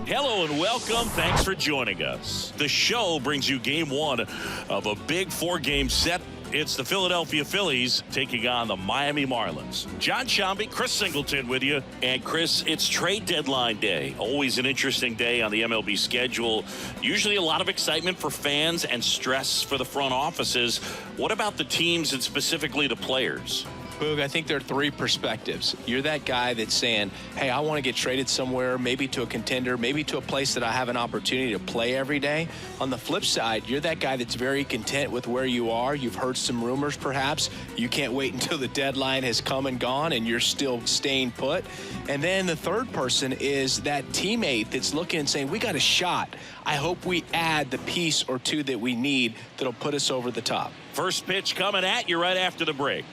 Hello and welcome. Thanks for joining us. The show brings you game one of a big four-game set. It's the Philadelphia Phillies taking on the Miami Marlins. John Shambi, Chris Singleton with you. And Chris, it's trade deadline day. Always an interesting day on the MLB schedule. Usually a lot of excitement for fans and stress for the front offices. What about the teams and specifically the players? Boog, I think there are three perspectives. You're that guy that's saying, hey, I want to get traded somewhere, maybe to a contender, maybe to a place that I have an opportunity to play every day. On the flip side, you're that guy that's very content with where you are. You've heard some rumors, perhaps. You can't wait until the deadline has come and gone and you're still staying put. And then the third person is that teammate that's looking and saying, we got a shot. I hope we add the piece or two that we need that'll put us over the top. First pitch coming at you right after the break.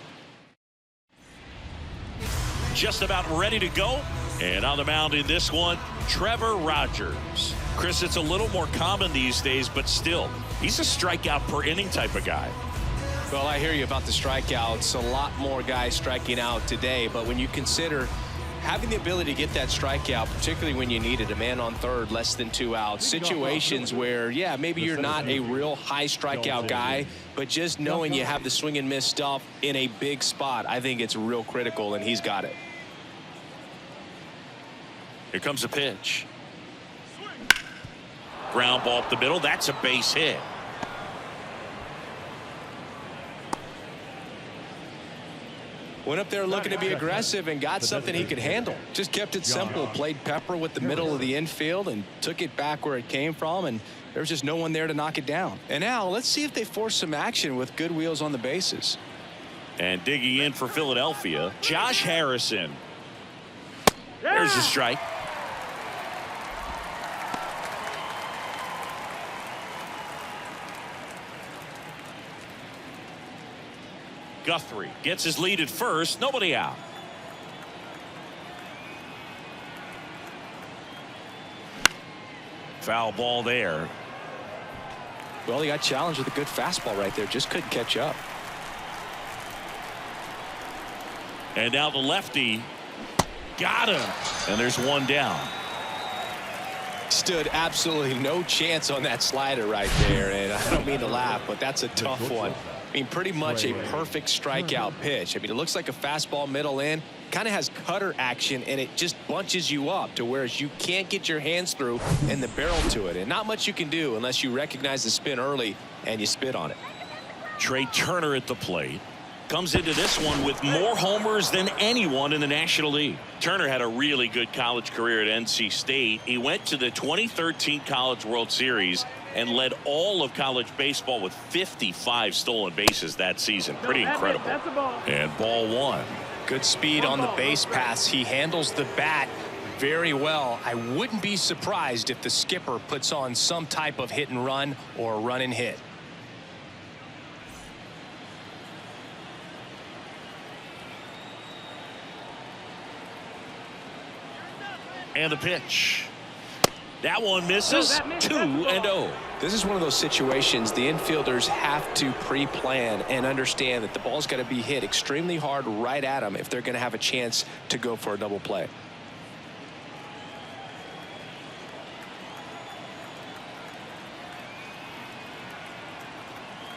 Just about ready to go. And on the mound in this one, Trevor Rogers. Chris, it's a little more common these days, but still, he's a strikeout per inning type of guy. Well, I hear you about the strikeouts. A lot more guys striking out today, but when you consider having the ability to get that strikeout, particularly when you need it, a man on third, less than 2 outs, situations where, yeah, maybe you're not a real high strikeout guy, but just knowing you have the swing and miss stuff in a big spot, I think it's real critical, and he's got it. Here comes a pitch. Ground ball up the middle. That's a base hit. Went up there looking to be aggressive and got something he could handle. Just kept it simple. Played pepper with the middle of the infield and took it back where it came from, and there was just no one there to knock it down. And now let's see if they force some action with good wheels on the bases. And digging in for Philadelphia, Josh Harrison. There's a strike. Guthrie gets his lead at first. Nobody out. Foul ball there. Well, he got challenged with a good fastball right there. Just couldn't catch up. And now the lefty. Got him. And there's one down. Stood absolutely no chance on that slider right there. And I don't mean to laugh, but that's a tough one. I mean, pretty much a perfect strikeout pitch. I mean, it looks like a fastball middle in, kind of has cutter action, and it just bunches you up to whereas you can't get your hands through and the barrel to it. And not much you can do unless you recognize the spin early and you spit on it. Trey Turner at the plate. Comes into this one with more homers than anyone in the National League. Turner had a really good college career at NC State. He went to the 2013 College World Series and led all of college baseball with 55 stolen bases that season. Pretty incredible. And ball one. Good speed on the base paths. He handles the bat very well. I wouldn't be surprised if the skipper puts on some type of hit and run or run and hit. And the pitch. That one misses. 2-0. This is one of those situations the infielders have to pre-plan and understand that the ball's got to be hit extremely hard right at them if they're going to have a chance to go for a double play.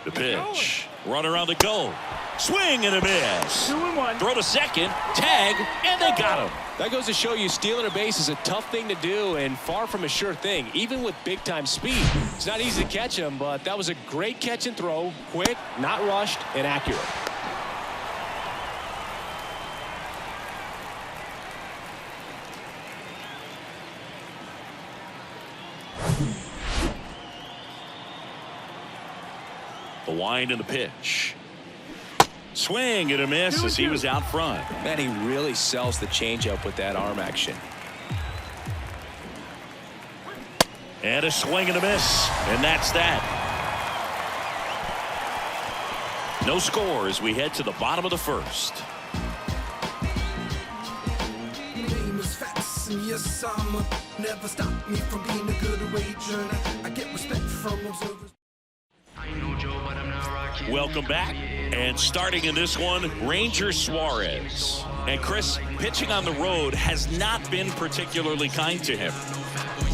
The pitch. Runner on the go. Swing and a miss. 2-1. Throw to second. Tag. And they got him. That goes to show you stealing a base is a tough thing to do and far from a sure thing, even with big-time speed. It's not easy to catch him, but that was a great catch and throw. Quick, not rushed, and accurate. The wind and the pitch. Swing and a miss as he was out front. Man, he really sells the changeup with that arm action. And a swing and a miss. And that's that. No score as we head to the bottom of the first. Yes, never stop me from being a good wager. I get respect from observers. Welcome back, and starting in this one, Ranger Suarez. And Chris, pitching on the road has not been particularly kind to him.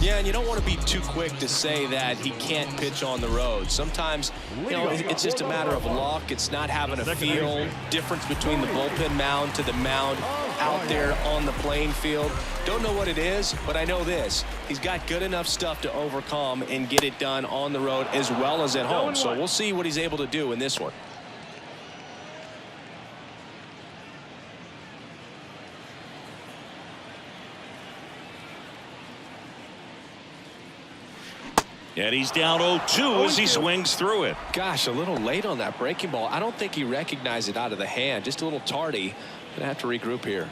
Yeah, and you don't want to be too quick to say that he can't pitch on the road. Sometimes, it's just a matter of luck. It's not having a feel difference between the bullpen mound to the mound out there on the playing field. Don't know what it is, but I know this. He's got good enough stuff to overcome and get it done on the road as well as at home. So we'll see what he's able to do in this one. And he's down 0-2 as he swings through it. Gosh, a little late on that breaking ball. I don't think he recognized it out of the hand. Just a little tardy. Gonna have to regroup here.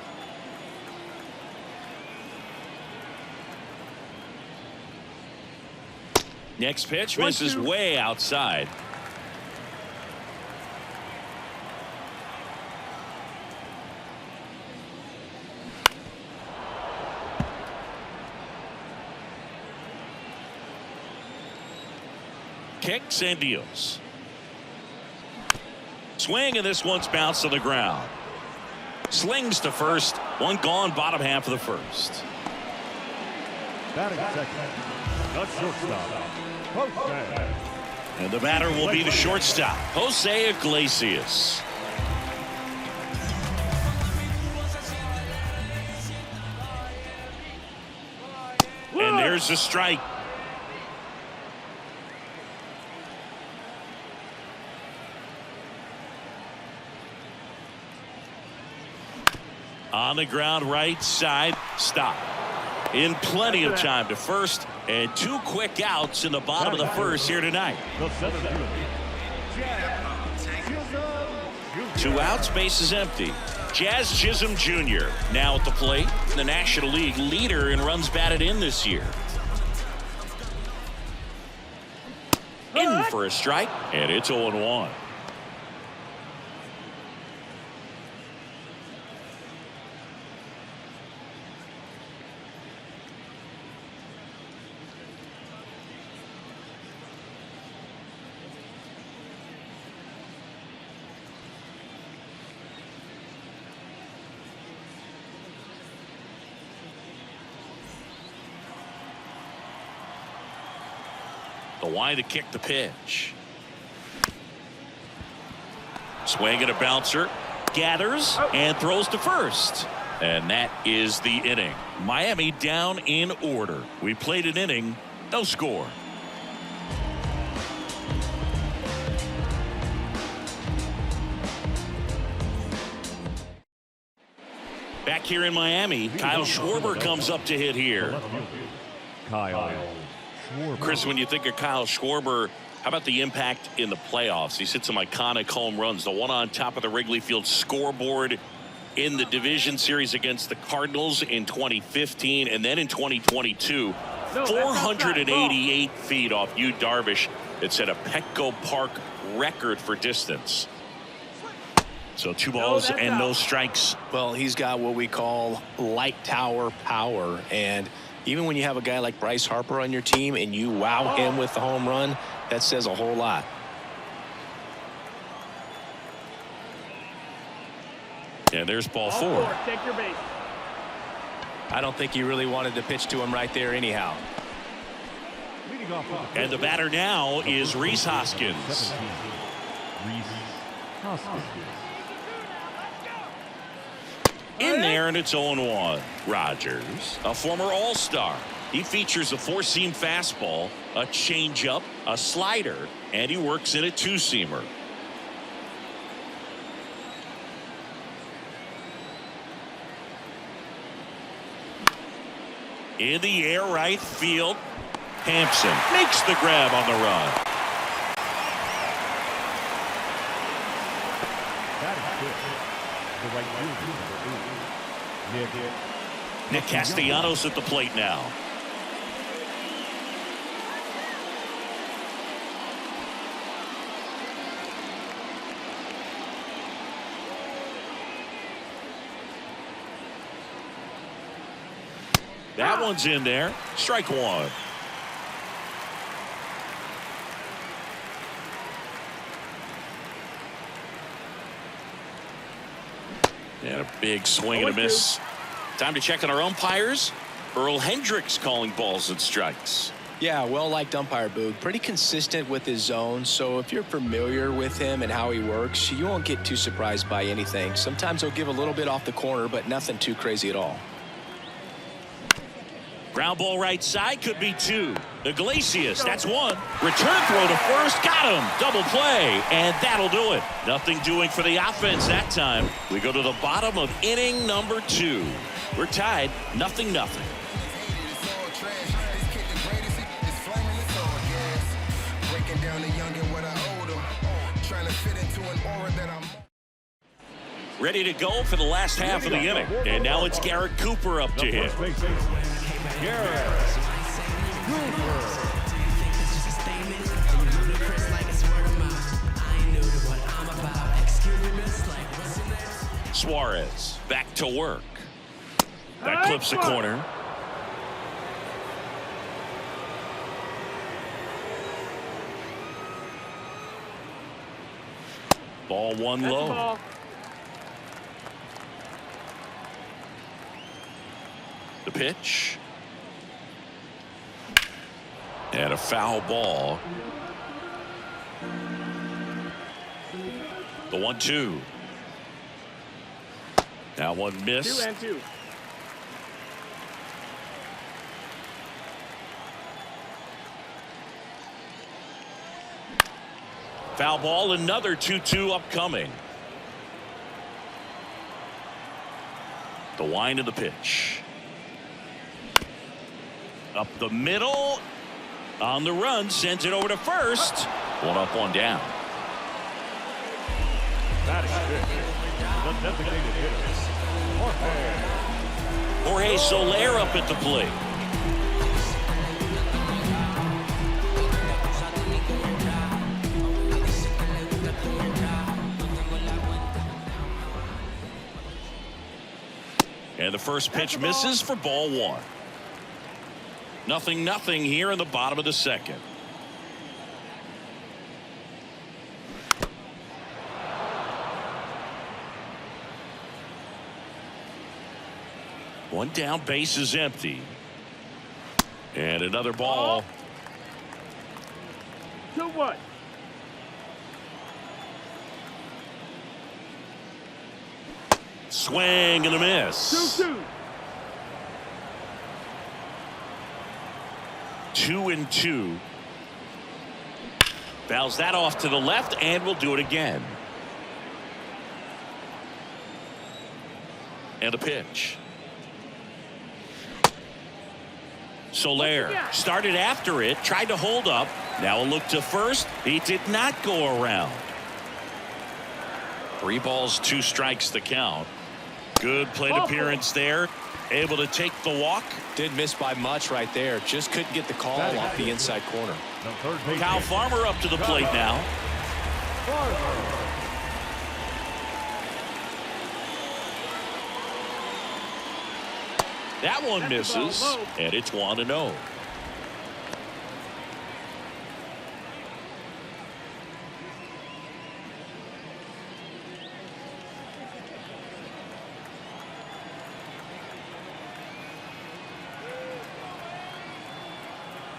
Next pitch misses way outside. Kicks and deals. Swing, and this one's bounced to the ground. Slings to first. One gone, bottom half of the first. Batting second, the shortstop, Jose. And the batter will be the shortstop, Jose Iglesias. And there's the strike. On the ground, right side, stop. In plenty of time to first, and 2 quick outs in the bottom of the first here tonight. 2 outs, base is empty. Jazz Chisholm Jr. now at the plate, the National League leader in runs batted in this year. In for a strike, and it's 0-1. The line to kick the pitch. Swing and a bouncer. Gathers and throws to first. And that is the inning. Miami down in order. We played an inning, no score. Back here in Miami, Kyle Schwarber comes up to hit here. Kyle. Chris, when you think of Kyle Schwarber, how about the impact in the playoffs? He's hit some iconic home runs. The one on top of the Wrigley Field scoreboard in the division series against the Cardinals in 2015, and then in 2022, 488 feet off Yu Darvish. It set a Petco Park record for distance. So 2 balls and no strikes. Well, he's got what we call light tower power, and even when you have a guy like Bryce Harper on your team and you wow him with the home run, that says a whole lot. And there's ball 4. Take your base. I don't think he really wanted to pitch to him right there anyhow. And the batter now is Rhys Hoskins. Rhys Hoskins. In there, and it's 0-1. Rogers, a former All-Star. He features a 4-seam fastball, a changeup, a slider, and he works in a 2-seamer. In the air, right field. Hampson makes the grab on the run. Nick Castellanos at the plate now. That one's in there. Strike 1. And a big swing and a miss. Time to check on our umpires. Earl Hendricks calling balls and strikes. Yeah, well-liked umpire, Boog. Pretty consistent with his zone, so if you're familiar with him and how he works, you won't get too surprised by anything. Sometimes he'll give a little bit off the corner, but nothing too crazy at all. Ground ball right side, could be 2. Iglesias, that's 1. Return throw to first, got him. Double play, and that'll do it. Nothing doing for the offense that time. We go to the bottom of inning number 2. We're tied, 0-0. Ready to go for the last half of the inning. And now it's Garrett Cooper up to hit. Garrett Cooper. Suarez back to work. That clips the corner. Ball 1 low. The pitch. And a foul ball. The 1-2. Now one missed. 2-2. Foul ball, another 2-2 upcoming. The wind of the pitch. Up the middle. On the run, sends it over to first. 1 up, 1 down. Batting fifth, the designated hitter, Jorge Soler up at the plate. And the first pitch misses for ball 1. 0-0 here in the bottom of the second. One down, base is empty. And another ball. 2-1. Swing and a miss. 2-2. 2-2. Fouls that off to the left, and we'll do it again. And a pitch. Soler started after it, tried to hold up. Now a look to first. He did not go around. 3 balls, 2 strikes the count. Good plate appearance there. Able to take the walk. Did miss by much right there. Just couldn't get the call off the inside corner. Kyle Farmer up to the plate now. That one misses, and it's 1-0.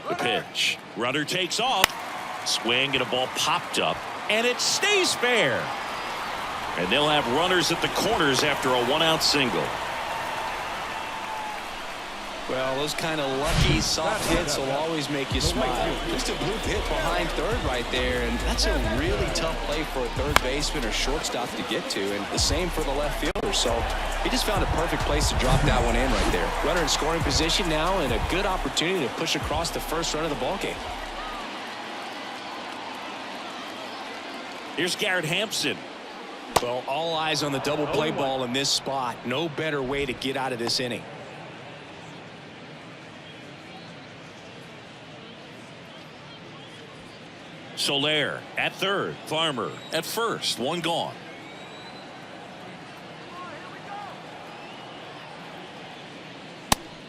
The pitch. Runner takes off. Swing and a ball popped up, and it stays fair. And they'll have runners at the corners after a 1-out single. Well, those kind of lucky soft hits will always make you smile. Just a bloop hit behind third right there, and that's a really tough play for a third baseman or shortstop to get to, and the same for the left fielder. So he just found a perfect place to drop that one in right there. Runner in scoring position now, and a good opportunity to push across the first run of the ballgame. Here's Garrett Hampson. Well, all eyes on the double play ball in this spot. No better way to get out of this inning. Soler at third. Farmer at first. 1 gone.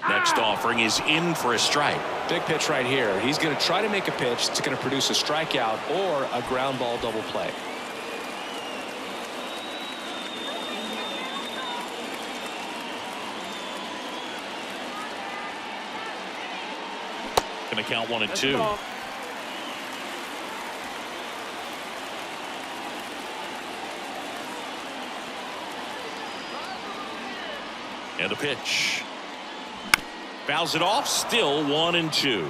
Next offering is in for a strike. Big pitch right here. He's going to try to make a pitch that's going to produce a strikeout or a ground ball double play. and the count 1-2. And the pitch. Fouls it off. Still 1-2.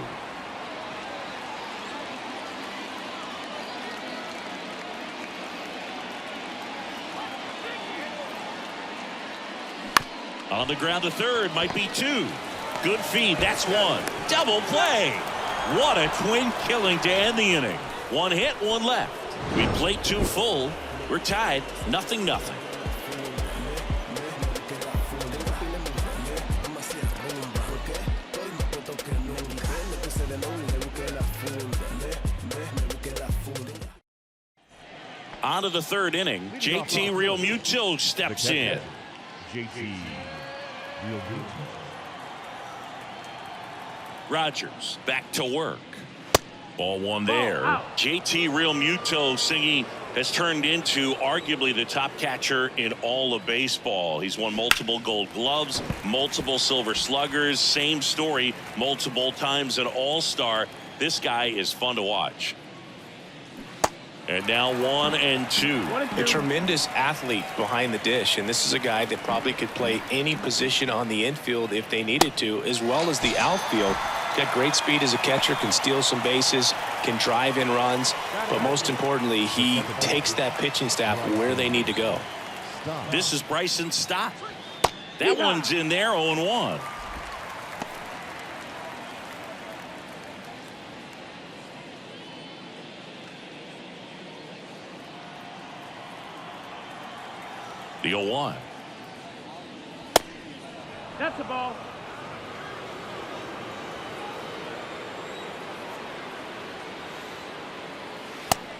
On the ground to third, might be 2. Good feed, that's 1. Double play. What a twin killing to end the inning. 1 hit, 1 left. We played 2 full. We're tied, 0-0. On to the 3rd inning. JT Realmuto steps in. JT Realmuto. Rogers back to work. Ball 1 there. JT Realmuto singing has turned into arguably the top catcher in all of baseball. He's won multiple Gold Gloves, multiple Silver Sluggers. Same story, multiple times an All-Star. This guy is fun to watch. And now 1-2. A tremendous athlete behind the dish, and this is a guy that probably could play any position on the infield if they needed to, as well as the outfield. Got great speed as a catcher, can steal some bases, can drive in runs, but most importantly, he takes that pitching staff where they need to go. This is Bryson Stott. That one's in there, 0-1. The 0-1. That's the ball.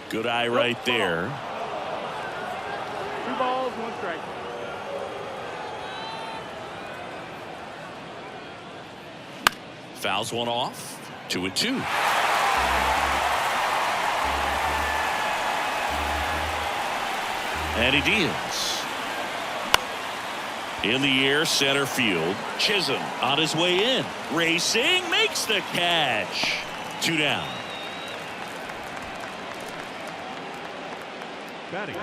Good eye right there. 2 balls, 1 strike. Fouls one off. 2-2. And he deals. In the air, center field. Chisholm on his way in. Racing, makes the catch. 2 down.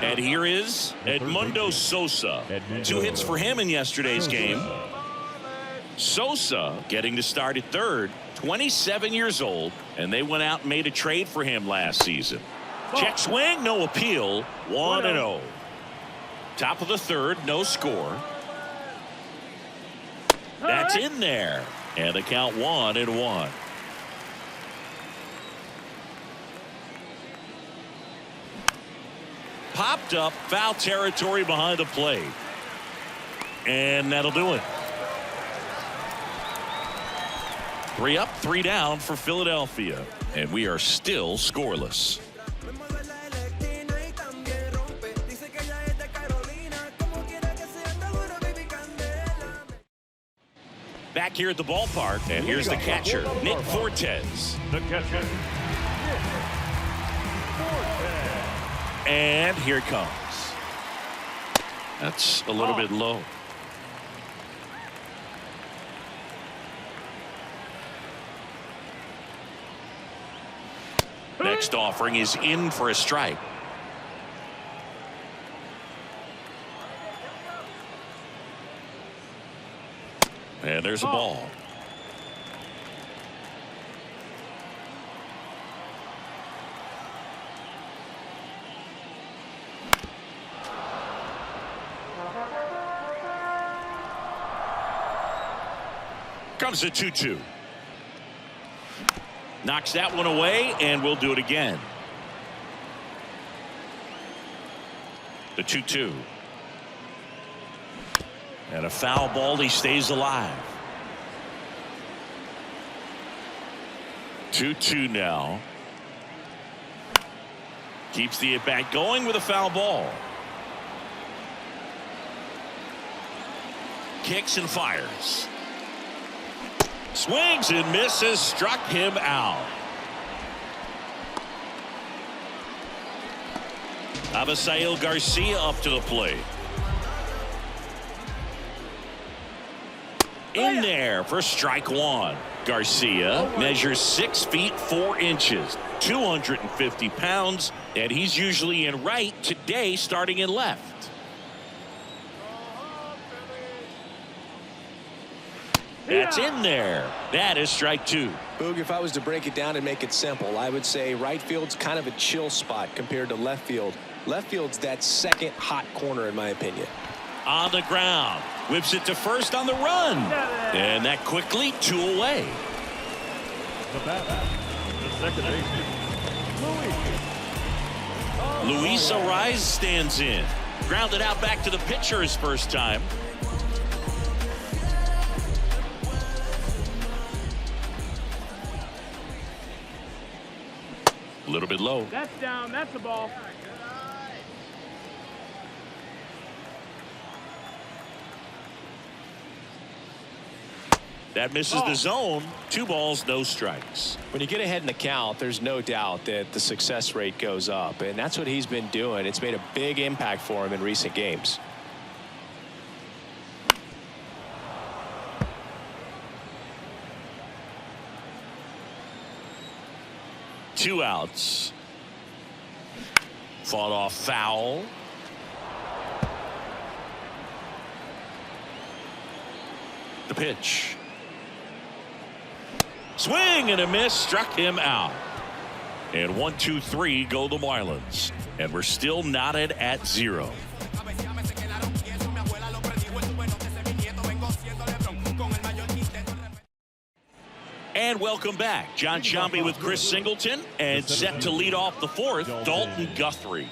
And here is Edmundo Sosa. 2 hits for him in yesterday's game. Sosa getting to start at third. 27 years old. And they went out and made a trade for him last season. Check swing, no appeal. 1-0. Top of the 3rd, no score. That's in there. And the count 1-1. Popped up, foul territory behind the plate. And that'll do it. 3 up, 3 down for Philadelphia. And we are still scoreless. Back here at the ballpark, and here's the catcher, Nick Fortes. The catcher, Nick Fortes. And here it comes. That's a little bit low. Next offering is in for a strike. And there's a ball. Comes a 2-2. Knocks that one away, and we'll do it again. The 2-2. And a foul ball. He stays alive. 2-2 now. Keeps the at bat going with a foul ball. Kicks and fires. Swings and misses. Struck him out. Abisail Garcia up to the plate. In there for strike one. Garcia measures 6 feet 4 inches, 250 pounds, and he's usually in right, today starting in left. That's in there. That is strike two. Boog, if I was to break it down and make it simple, I would say right field's kind of a chill spot compared to left field. Left field's that second hot corner, in my opinion. On the ground. Whips it to first on the run. And that quickly 2 away. The bat, the second baseman, Luis Arraez stands in. Grounded out back to the pitcher his first time. A little bit low. That's down. That's the ball. That misses the zone. 2 balls, no strikes. When you get ahead in the count, there's no doubt that the success rate goes up, and that's what he's been doing. It's made a big impact for him in recent games. Two outs. Fought off foul. The pitch. Swing and a miss, struck him out. And 1, 2, 3 go the Marlins. And we're still knotted at 0. And welcome back. John Sciambi with Chris Singleton, and set to lead off the fourth, Dalton Guthrie.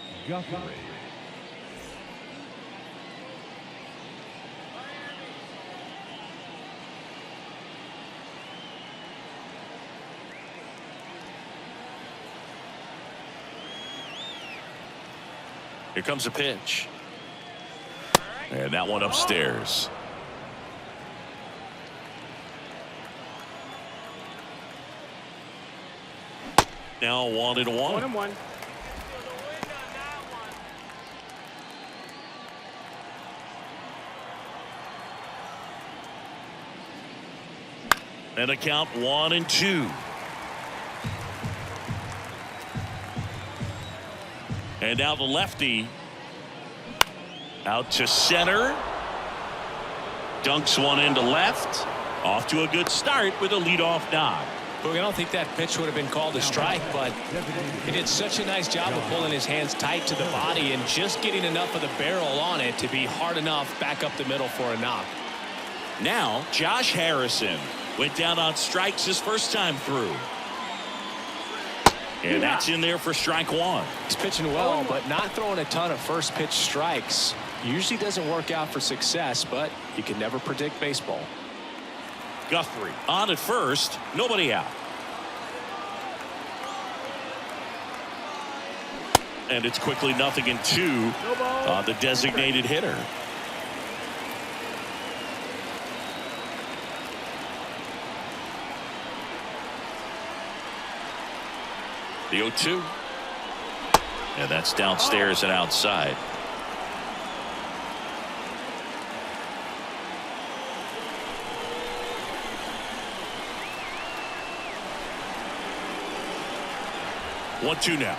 Here comes a pitch. And that one upstairs. Now 1-1. 1-1. And a count 1-2. And now the lefty out to center. Dunks one into left. Off to a good start with a leadoff knock. Boog, I don't think that pitch would have been called a strike, but he did such a nice job of pulling his hands tight to the body and just getting enough of the barrel on it to be hard enough back up the middle for a knock. Now Josh Harrison went down on strikes his first time through. And that's in there for strike one. He's pitching well, but not throwing a ton of first pitch strikes. Usually doesn't work out for success, but you can never predict baseball. Guthrie on at first, nobody out. And it's quickly 0-2 on the designated hitter. The 0-2. And that's downstairs and outside. One, two now.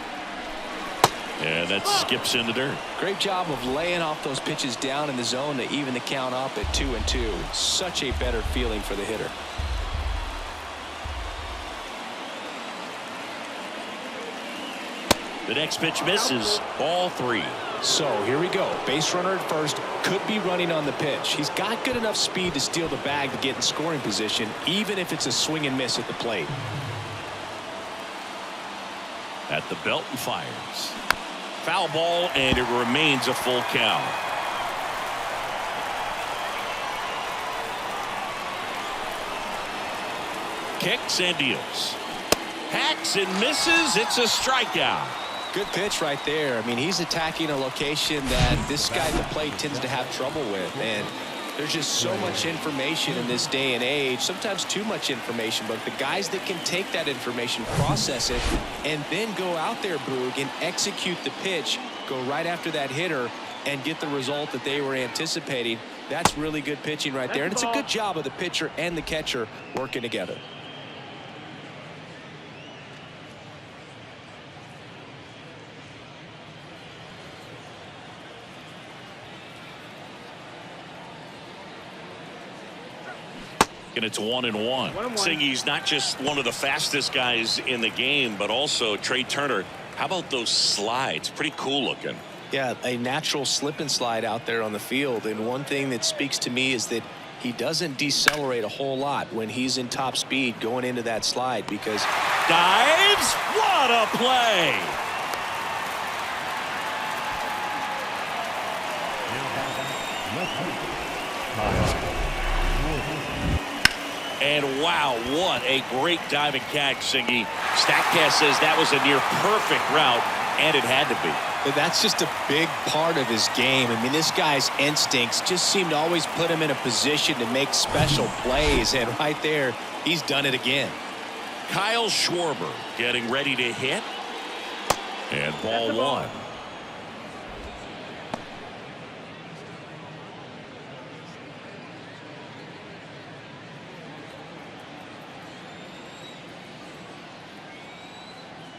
And that skips in the dirt. Great job of laying off those pitches down in the zone to even the count up at 2-2. Such a better feeling for the hitter. The next pitch misses. Ball 3. So here we go. Base runner at first, could be running on the pitch. He's got good enough speed to steal the bag to get in scoring position, even if it's a swing and miss at the plate. At the belt and fires. Foul ball, and it remains a full count. Kicks and deals. Hacks and misses. It's a strikeout. Good pitch right there. I mean, he's attacking a location that this guy at the plate tends to have trouble with, and there's just so much information in this day and age, sometimes too much information, but the guys that can take that information, process it, and then go out there, Boog, and execute the pitch, go right after that hitter, and get the result that they were anticipating. That's really good pitching right there. And it's a good job of the pitcher and the catcher working together. And it's 1-1. Singy's not just one of the fastest guys in the game, but also Trey Turner. How about those slides? Pretty cool looking. Yeah, a natural slip and slide out there on the field. And one thing that speaks to me is that he doesn't decelerate a whole lot when he's in top speed going into that slide because dives. What a play. And wow, what a great diving catch, Singy. StatCast says that was a near perfect route, and it had to be. But that's just a big part of his game. I mean, this guy's instincts just seem to always put him in a position to make special plays, and right there, he's done it again. Kyle Schwarber getting ready to hit, and ball one.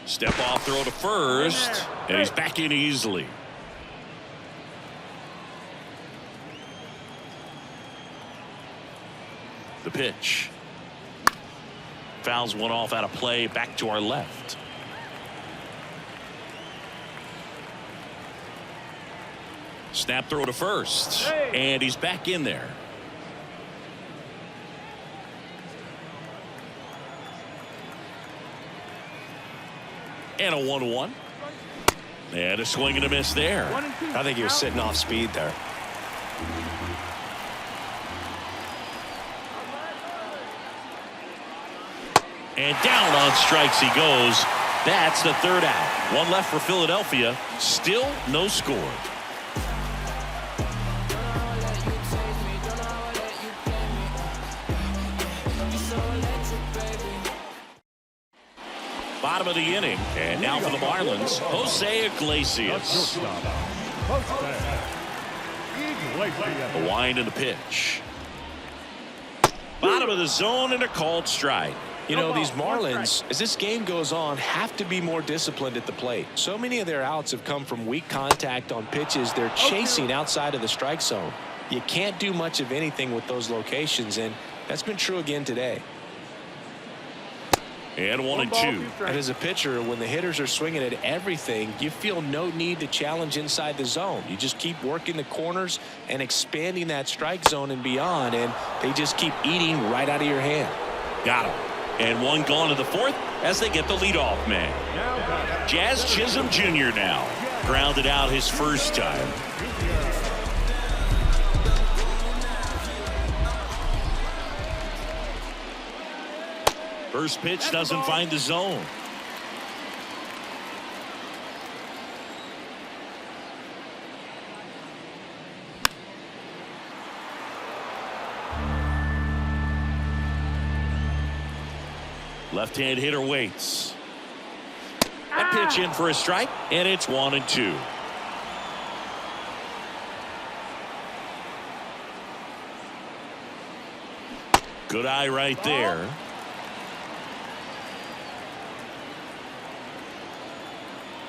Step off throw to first, and he's back in easily. The pitch. Fouls one off out of play, back to our left. Snap throw to first, and he's back in there. And a 1-1. And a swing and a miss there. I think he was sitting off speed there. And down on strikes he goes. That's the third out. One left for Philadelphia. Still no score. Bottom of the inning, and now for the Marlins, Jose Iglesias. The wind and the pitch. Bottom of the zone and a called strike. You know, these Marlins, as this game goes on, have to be more disciplined at the plate. So many of their outs have come from weak contact on pitches they're chasing outside of the strike zone. You can't do much of anything with those locations, and that's been true again today. And 1-2. And as a pitcher, when the hitters are swinging at everything, you feel no need to challenge inside the zone. You just keep working the corners and expanding that strike zone and beyond, and they just keep eating right out of your hand. Got him. And one gone to the fourth as they get the leadoff man. Jazz Chisholm Jr. now. Grounded out his first time. First pitch doesn't find the zone. Left-hand hitter waits. That pitch in for a strike, and it's 1-2. Good eye right there.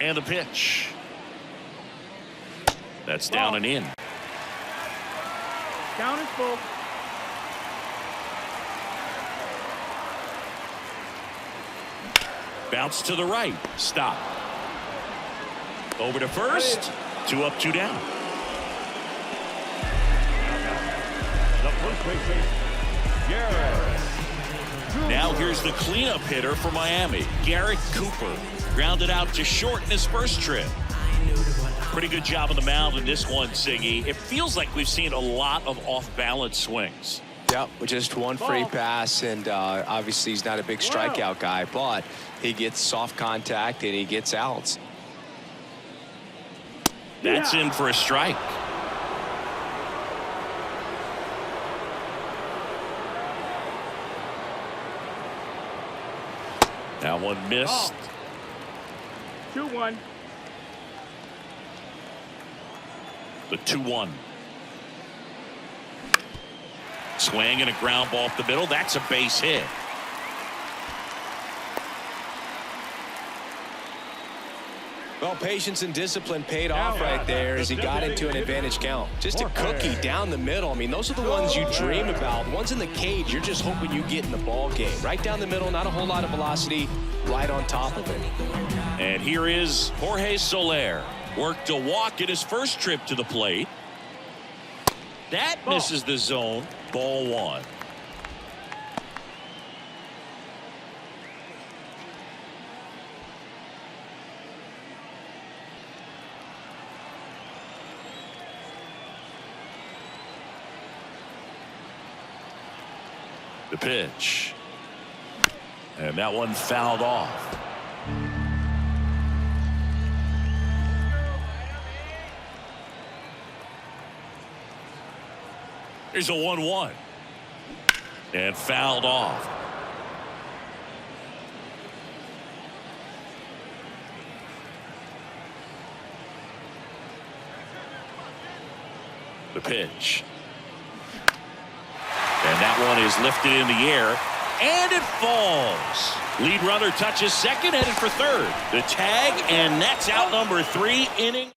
And a pitch. That's down and in. Count is full. Bounce to the right. Stop. Over to first. 2 up, 2 down. The first baseman, Garrett. Now here's the cleanup hitter for Miami, Garrett Cooper. Grounded out to short in his first trip. Pretty good job on the mound in this one, Siggy. It feels like we've seen a lot of off-balance swings. Yep, with just one free pass, and obviously he's not a big strikeout guy, but he gets soft contact and he gets outs. That's in for a strike. That one missed. 2-1. The 2-1. Swing and a ground ball up the middle. That's a base hit. Well, patience and discipline paid off right there as he got into an advantage count. Just a cookie down the middle. I mean, those are the ones you dream about. The ones in the cage, you're just hoping you get in the ball game. Right down the middle, not a whole lot of velocity, right on top of it. And here is Jorge Soler. Worked a walk in his first trip to the plate. That misses the zone. Ball one. The pitch. And that one fouled off. Here's a 1-1. And fouled off. The pitch. And that one is lifted in the air, and it falls. Lead runner touches second, headed for third. The tag, and that's out number 3 inning.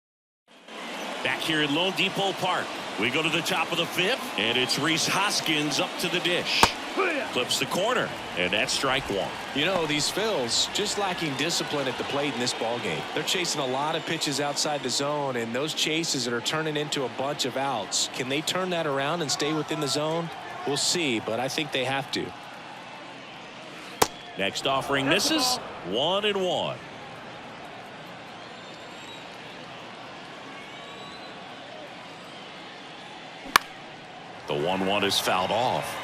Back here at Lone Depot Park, we go to the top of the 5th, and it's Rhys Hoskins up to the dish. Clips the corner, and that's strike one. You know, these Phils just lacking discipline at the plate in this ball game. They're chasing a lot of pitches outside the zone, and those chases that are turning into a bunch of outs. Can they turn that around and stay within the zone? We'll see, but I think they have to. Next offering misses. 1-1. The 1-1 is fouled off.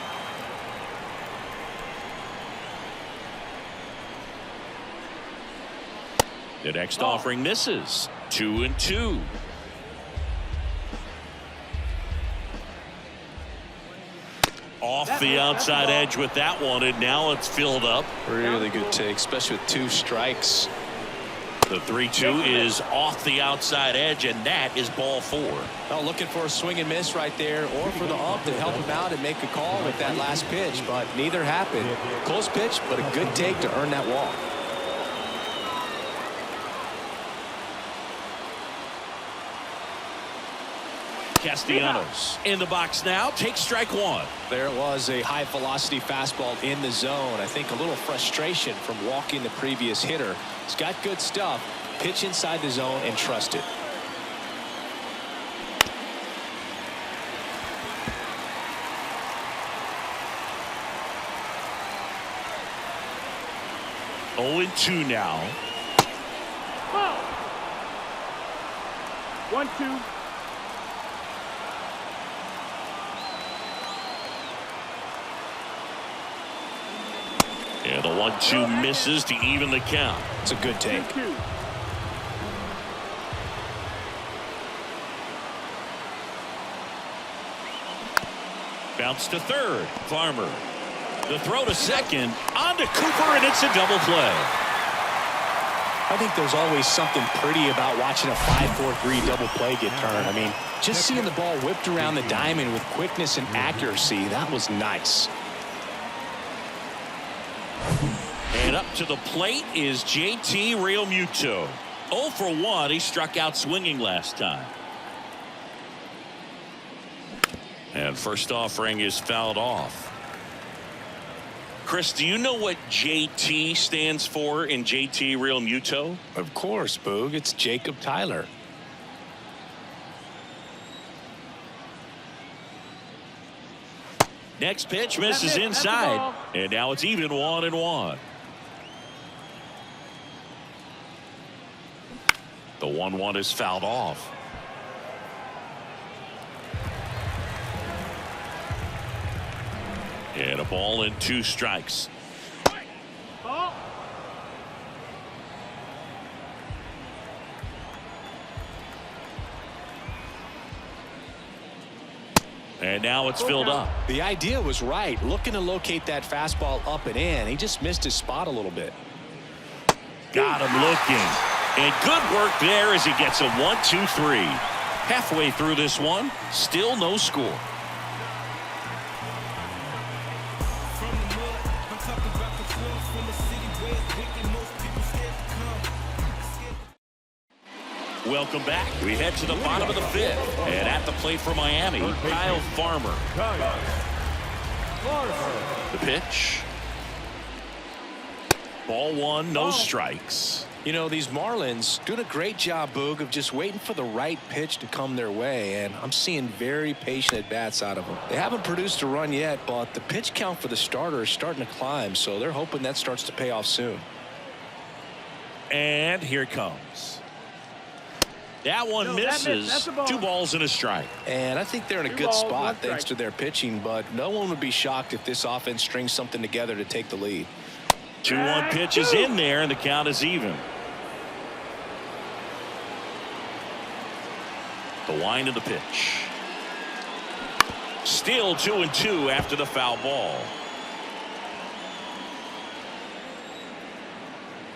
The next offering misses. 2-2. Off the outside edge with that one, and now it's filled up. Really good take, especially with 2 strikes. The 3-2 is off the outside edge, and that is ball 4. Oh, looking for a swing and miss right there, or for the ump to help him out and make a call with that last pitch, but neither happened. Close pitch, but a good take to earn that walk. Castellanos in the box now, takes strike one. There it was, a high velocity fastball in the zone. I think a little frustration from walking the previous hitter. He's got good stuff. Pitch inside the zone and trust it. Oh, 0-2 now. 1-2. And the 1-2 misses to even the count. It's a good take. 2-2. Bounce to third. Farmer. The throw to second. On to Cooper, and it's a double play. I think there's always something pretty about watching a 5-4-3 double play get turned. I mean, just seeing the ball whipped around the diamond with quickness and accuracy, that was nice. And up to the plate is JT Realmuto. 0 for 1. He struck out swinging last time. And first offering is fouled off. Chris, do you know what JT stands for in JT Realmuto? Of course, Boog. It's Jacob Tyler. Next pitch misses inside. And now it's even 1-1. The 1-1 is fouled off. And a ball and 2 strikes. And now it's filled up. The idea was right. Looking to locate that fastball up and in. He just missed his spot a little bit. Got him looking. And good work there as he gets a 1-2-3. Halfway through this one, still no score. Welcome back. We head to the bottom of the fifth. And at the plate for Miami, Kyle Farmer. The pitch. Ball one, no strikes. You know, these Marlins doing a great job, Boog, of just waiting for the right pitch to come their way, and I'm seeing very patient at-bats out of them. They haven't produced a run yet, but the pitch count for the starter is starting to climb, so they're hoping that starts to pay off soon. And here it comes. That one misses. 2 balls and a strike. And I think they're in a good spot thanks to their pitching, but no one would be shocked if this offense strings something together to take the lead. 2-1 pitch is in there, and the count is even. The wind of the pitch. Still 2-2 after the foul ball.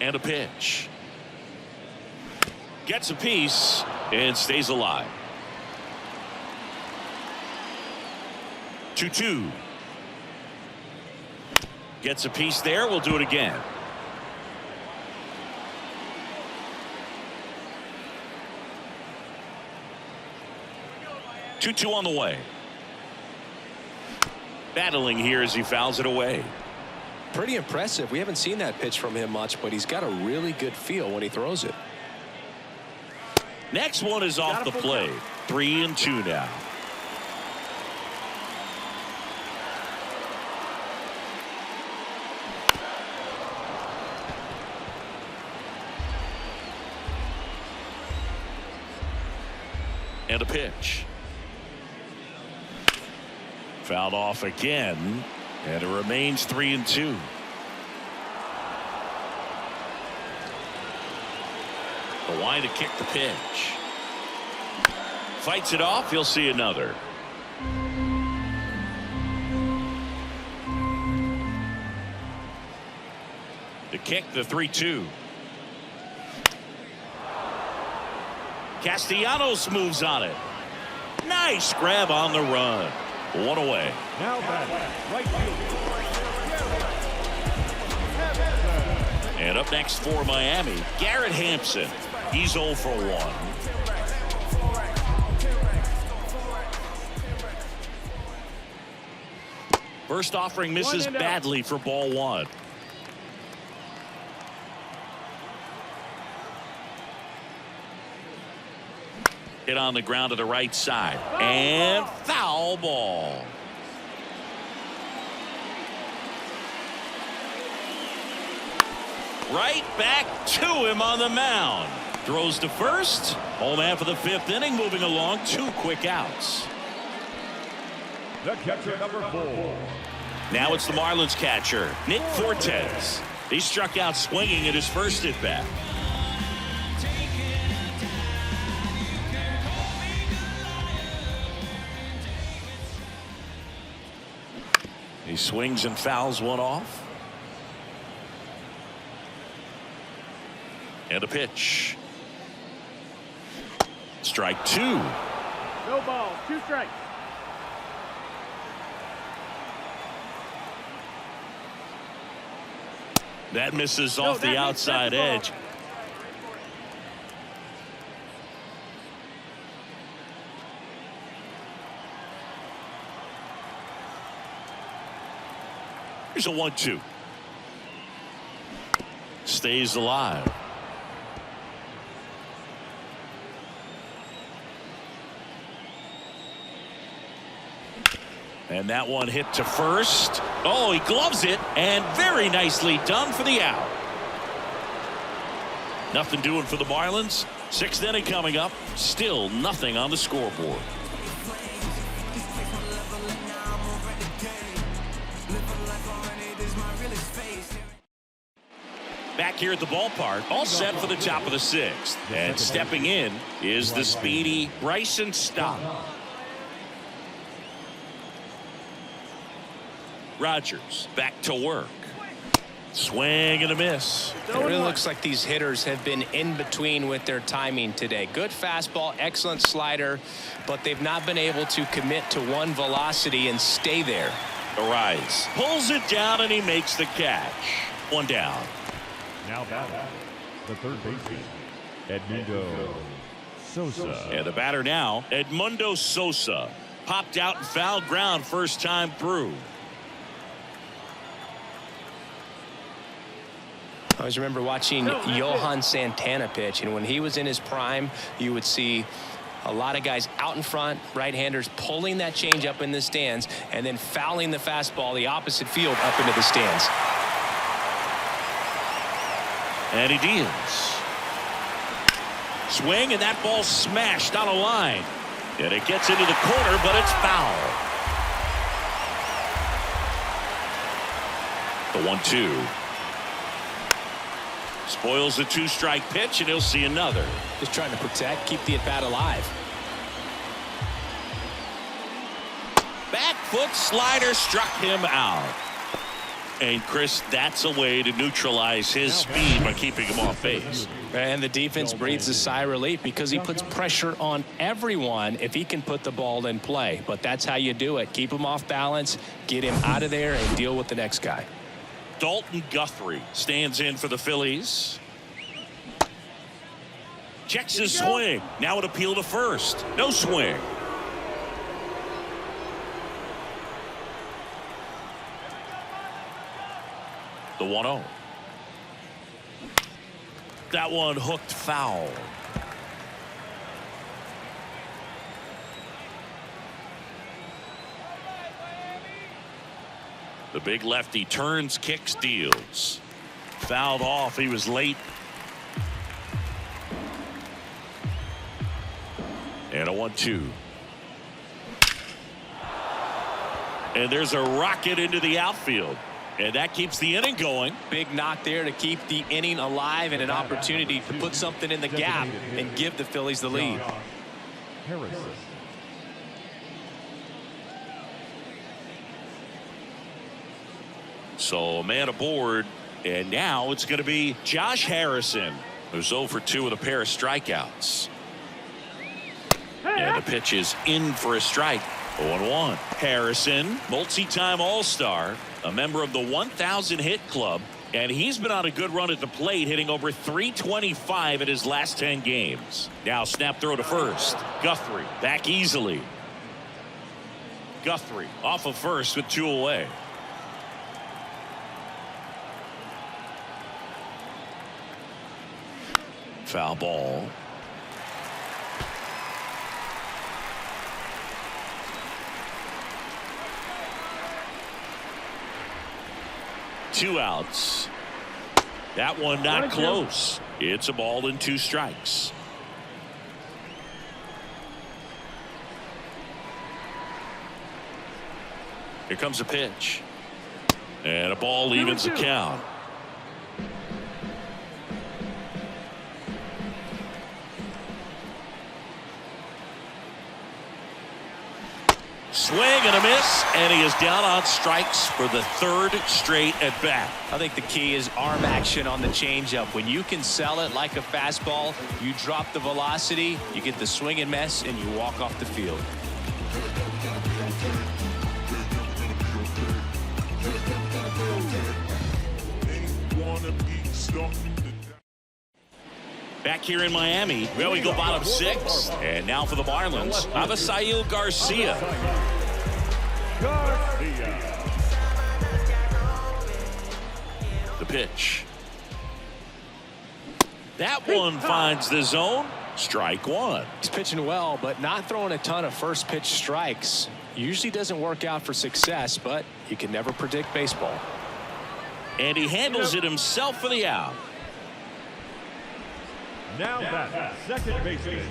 And a pitch. Gets a piece and stays alive. 2-2. Gets a piece there. We'll do it again. Two on the way. Battling here as he fouls it away. Pretty impressive. We haven't seen that pitch from him much, but he's got a really good feel when he throws it. Next one is off the plate. 3-2 now. And a pitch. Fouled off again, and it remains 3-2. The wind to kick the pitch. Fights it off. He'll see another. To kick the 3-2. Castellanos moves on it. Nice grab on the run. 1 away. Now batting, right field. And up next for Miami, Garrett Hampson. He's 0 for 1. First offering misses badly for ball 1. Hit on the ground to the right side. And foul ball. Right back to him on the mound. Throws to first. Home man for the 5th inning. Moving along. 2 quick outs. The catcher, number 4. Now it's the Marlins catcher, Nick Fortes. He struck out swinging at his first at bat. He swings and fouls one off. And a pitch. Strike 2. No ball, 2 strikes. That misses off the outside edge. Here's a 1-2. Stays alive. And that one hit to first. Oh, he gloves it, and very nicely done for the out. Nothing doing for the Marlins. 6th inning coming up. Still nothing on the scoreboard. Back here at the ballpark, all set for the top of the 6th. And stepping in is the speedy Bryson Stott. Rogers back to work. Swing and a miss. It really looks like these hitters have been in between with their timing today. Good fastball, excellent slider, but they've not been able to commit to one velocity and stay there. Arise. Pulls it down and he makes the catch. 1 down. Now batting, the third baseman, Edmundo Sosa. And the batter now, Edmundo Sosa. Popped out and foul ground first time through. I always remember watching Johan Santana pitch, and when he was in his prime, you would see a lot of guys out in front, right-handers pulling that change up in the stands and then fouling the fastball the opposite field up into the stands. And he deals. Swing, and that ball smashed on a line. And it gets into the corner, but it's foul. The 1-2. Spoils the two-strike pitch, and he'll see another. Just trying to protect, keep the at-bat alive. Back foot slider struck him out. And Chris, that's a way to neutralize his speed by keeping him off base. And the defense breathes a sigh of relief because he puts pressure on everyone if he can put the ball in play. But that's how you do it. Keep him off balance, get him out of there, and deal with the next guy. Dalton Guthrie stands in for the Phillies. Checks his swing. Now an appeal to first. No swing. The 1-0. That one hooked foul. The big lefty turns, kicks, deals. Fouled off. He was late. And a 1-2. And there's a rocket into the outfield. And that keeps the inning going. Big knock there to keep the inning alive and an opportunity to put something in the gap and give the Phillies the lead. So a man aboard, and now it's going to be Josh Harrison, who's 0 for 2 with a pair of strikeouts. And the pitch is in for a strike. 0-1. Harrison, multi-time All-Star, a member of the 1,000 hit club, and he's been on a good run at the plate, hitting over .325 in his last 10 games. Now snap throw to first. Guthrie back easily. Guthrie off of first with 2 away. Foul ball. Two outs. That one not close. It's a ball and 2 strikes. Here comes a pitch. And a ball evens the count. Swing and a miss, and he is down on strikes for the 3rd straight at bat. I think the key is arm action on the changeup. When you can sell it like a fastball, you drop the velocity, you get the swing and miss, and you walk off the field. Back here in Miami, well, we go bottom 6. And now for the Marlins, Avisail Garcia. The pitch. That one finds the zone. Strike 1. He's pitching well, but not throwing a ton of first pitch strikes. Usually doesn't work out for success, but you can never predict baseball. And he handles it himself for the out. Now that second baseman,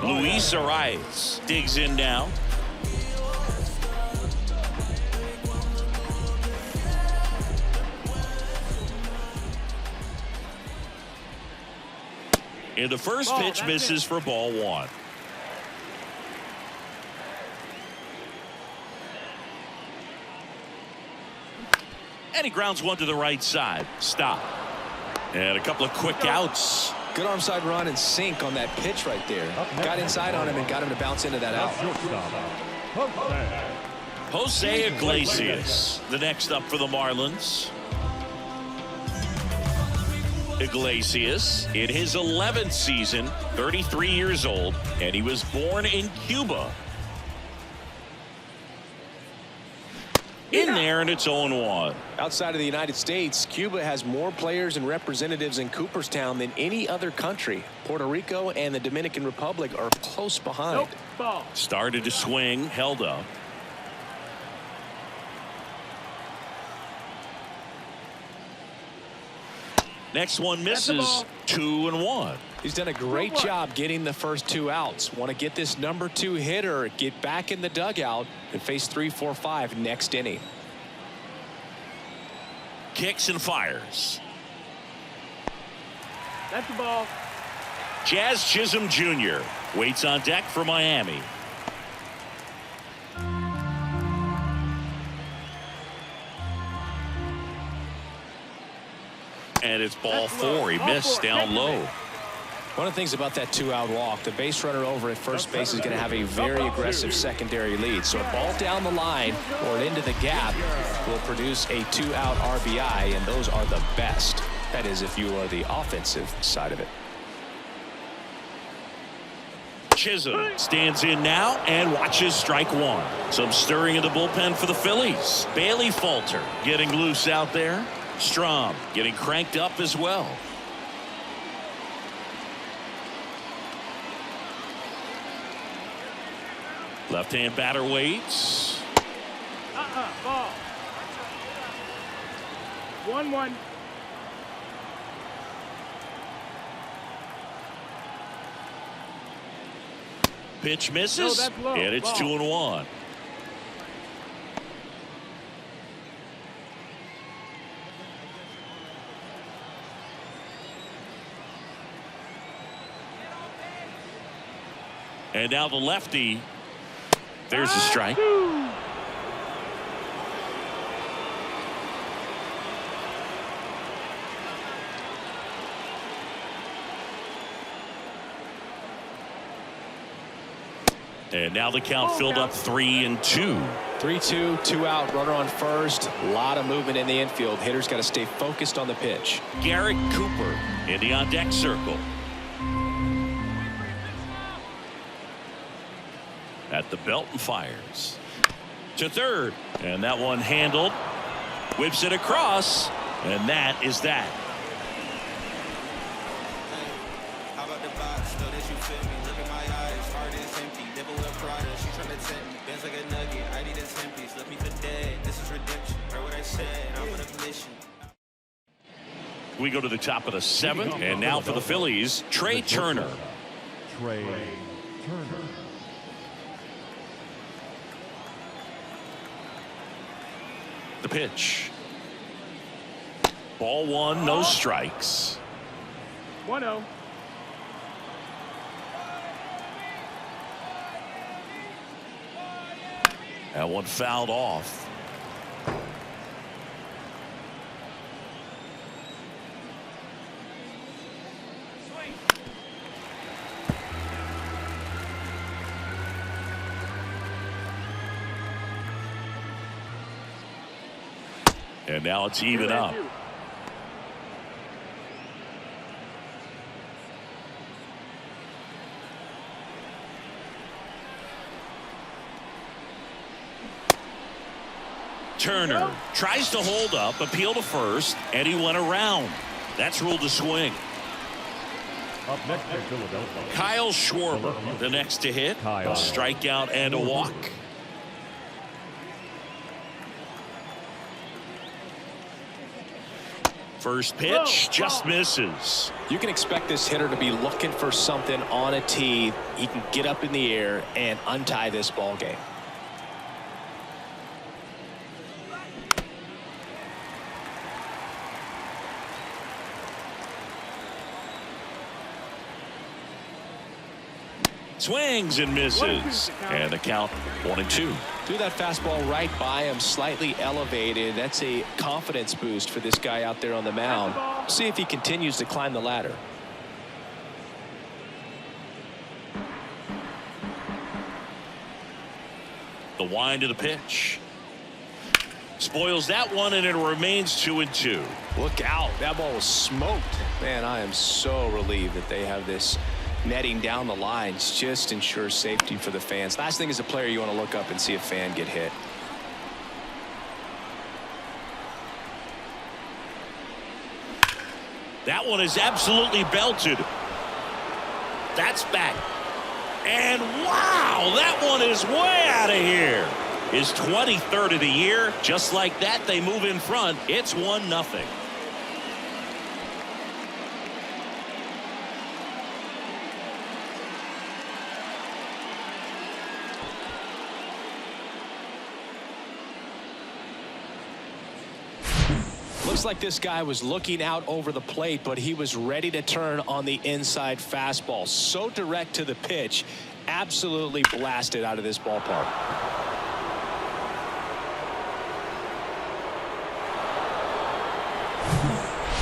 Luis Arias digs in now. And the first pitch misses for ball 1. And he grounds one to the right side. Stop. And a couple of quick outs. Good arm side run and sink on that pitch right there. Got inside on him and got him to bounce into that out. Jose Iglesias, the next up for the Marlins. Iglesias in his 11th season, 33 years old, and he was born in Cuba. In there, and it's 0-1. Outside of the United States, Cuba has more players and representatives in Cooperstown than any other country. Puerto Rico and the Dominican Republic are close behind. Started to swing, held up. Next one misses. 2-1. He's done a great job getting the first 2 outs. Want to get this number 2 hitter, get back in the dugout, and face 3, 4, 5 next inning. Kicks and fires. That's the ball. Jazz Chisholm Jr. waits on deck for Miami. And it's ball 4. He missed down low. One of the things about that 2-out walk, the base runner over at first base is going to have a very aggressive secondary lead. So a ball down the line or into the gap will produce a 2-out RBI, and those are the best. That is, if you are the offensive side of it. Chisholm stands in now and watches strike 1. Some stirring in the bullpen for the Phillies. Bailey Falter getting loose out there. Strom getting cranked up as well. Left-hand batter waits. Ball. 1-1. Pitch misses, and it's 2-1. And now the lefty. There's a strike. And now the count filled up 3-2. 3-2, 2-out, runner on first. A lot of movement in the infield. Hitter's got to stay focused on the pitch. Garrett Cooper in the on-deck circle. At the belt and fires to third, and that one handled. Whips it across, and that is that. How about the box? Know that you feel me. Look at my eyes. Heart is empty. Devil with Prada. She tryna tempt me. Bends like a nugget. I need a 10-piece. Left me for dead. This is redemption. Heard what I said. I'm on a mission. We go to the top of the 7th, and now for the Phillies, Trey Turner. Trey Turner. The pitch. Ball 1, no strikes. 1-0. That one fouled off. And now it's even up. Turner tries to hold up, appeal to first, and he went around. That's ruled a swing. Up next in Philadelphia. Kyle Schwarber, the next to hit. A strikeout and a walk. First pitch just misses. You can expect this hitter to be looking for something on a tee. He can get up in the air and untie this ball game. Swings and misses. And the count 1-2. Threw that fastball right by him, slightly elevated. That's a confidence boost for this guy out there on the mound. See if he continues to climb the ladder. The wind of the pitch. Spoils that one, and it remains 2-2. Look out. That ball was smoked. Man, I am so relieved that they have this netting down the lines. Just ensures safety for the fans. Last thing as a player, you want to look up and see a fan get hit. That one is absolutely belted. That's back. And wow, that one is way out of here. His 23rd of the year. Just like that, they move in front. It's 1-0. Looks like this guy was looking out over the plate, but he was ready to turn on the inside fastball. So direct to the pitch, absolutely blasted out of this ballpark.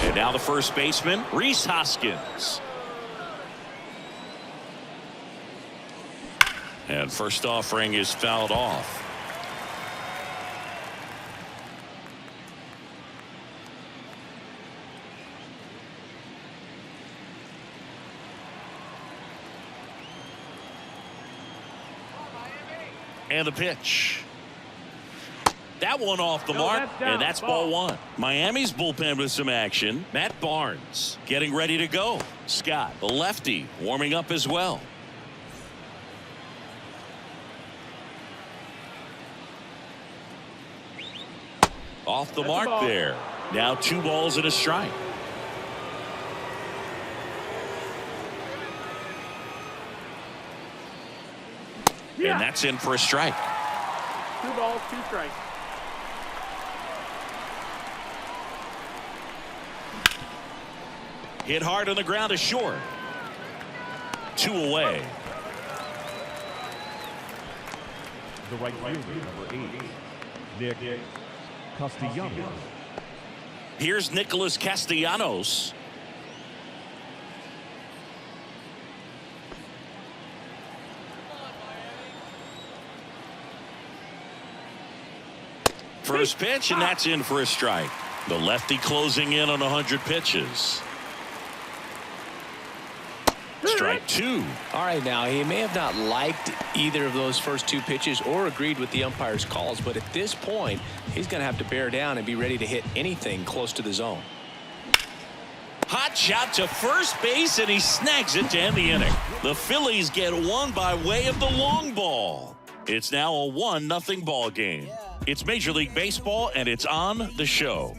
And now the first baseman, Rhys Hoskins. And first offering is fouled off. And the pitch. That one off the mark, and that's ball one. Miami's bullpen with some action. Matt Barnes getting ready to go. Scott, the lefty, warming up as well. Off the mark there. Now 2 balls and a strike. And that's in for a strike. 2 balls, 2 strikes. Hit hard on the ground is short. 2 away. The right fielder, number 8, Nick Castellanos. Here's Nicholas Castellanos. First pitch, and that's in for a strike. The lefty closing in on 100 pitches. Strike 2. All right, now he may have not liked either of those first 2 pitches or agreed with the umpire's calls, but at this point he's going to have to bear down and be ready to hit anything close to the zone. Hot shot to first base, and he snags it to end the inning. The Phillies get one by way of the long ball. It's now a 1-0 ball game. It's Major League Baseball, and it's on the show.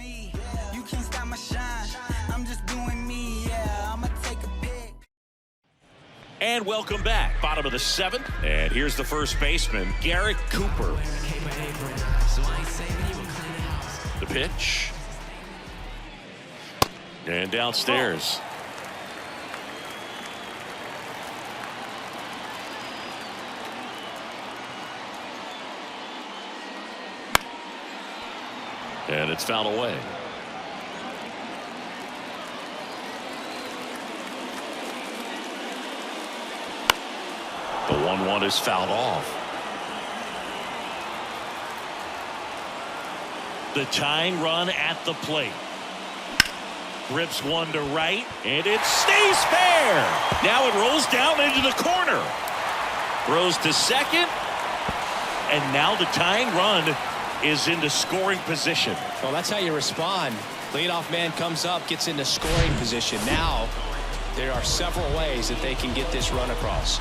You can't stop my shine. I'm just doing me. Yeah, I'ma take a pic. And welcome back. Bottom of the 7th. And here's the first baseman, Garrett Cooper. The pitch. And downstairs. And it's fouled away. The 1-1 is fouled off. The tying run at the plate. Rips one to right, and it stays fair. Now it rolls down into the corner. Throws to second, and now the tying run is into scoring position. Well, that's how you respond. Leadoff man comes up, gets into scoring position. Now there are several ways that they can get this run across.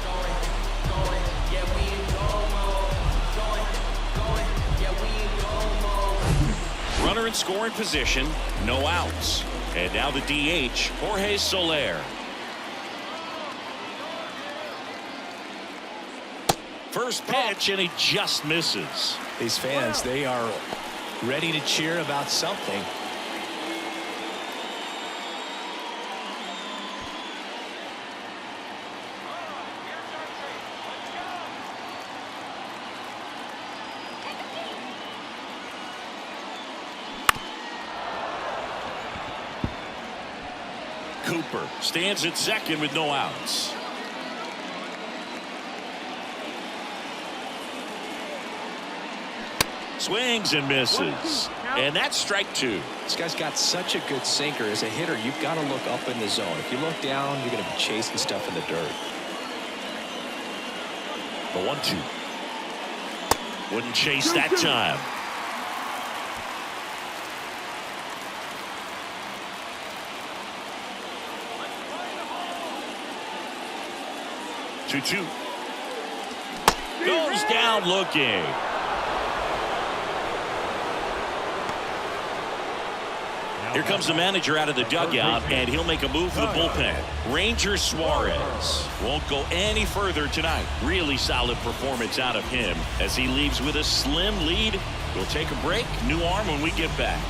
Runner in scoring position, no outs. And now the DH, Jorge Soler. First pitch, and he just misses. These fans, they are ready to cheer about something. Cooper stands at second with no outs. Swings and misses. And that's strike two. This guy's got such a good sinker. As a hitter, you've got to look up in the zone. If you look down, you're going to be chasing stuff in the dirt. The 1-2. Wouldn't chase that time. Two. Goes down looking. Here comes the manager out of the dugout, and he'll make a move for the bullpen. Ranger Suarez won't go any further tonight. Really solid performance out of him as he leaves with a slim lead. We'll take a break. New arm when we get back.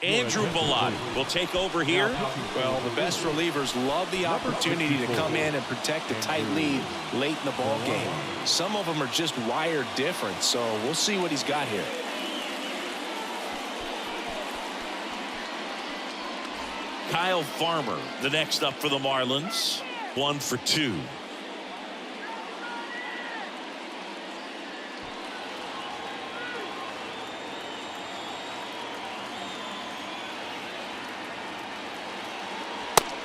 Andrew Bellotti will take over here. Well, the best relievers love the opportunity to come in and protect a tight lead late in the ball game. Some of them are just wired different, so we'll see what he's got here. Kyle Farmer, the next up for the Marlins. 1 for 2.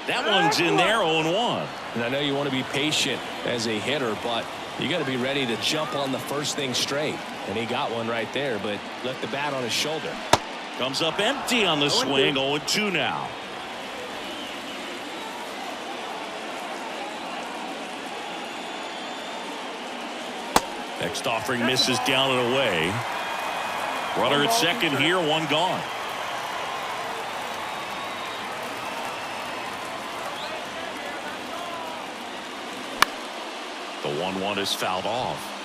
That one's in there, 0-1. And I know you want to be patient as a hitter, but you got to be ready to jump on the first thing straight. And he got one right there, but left the bat on his shoulder. Comes up empty on the swing, 0-2 now. Next offering misses down and away. Runner at second here, one gone. The 1-1 is fouled off.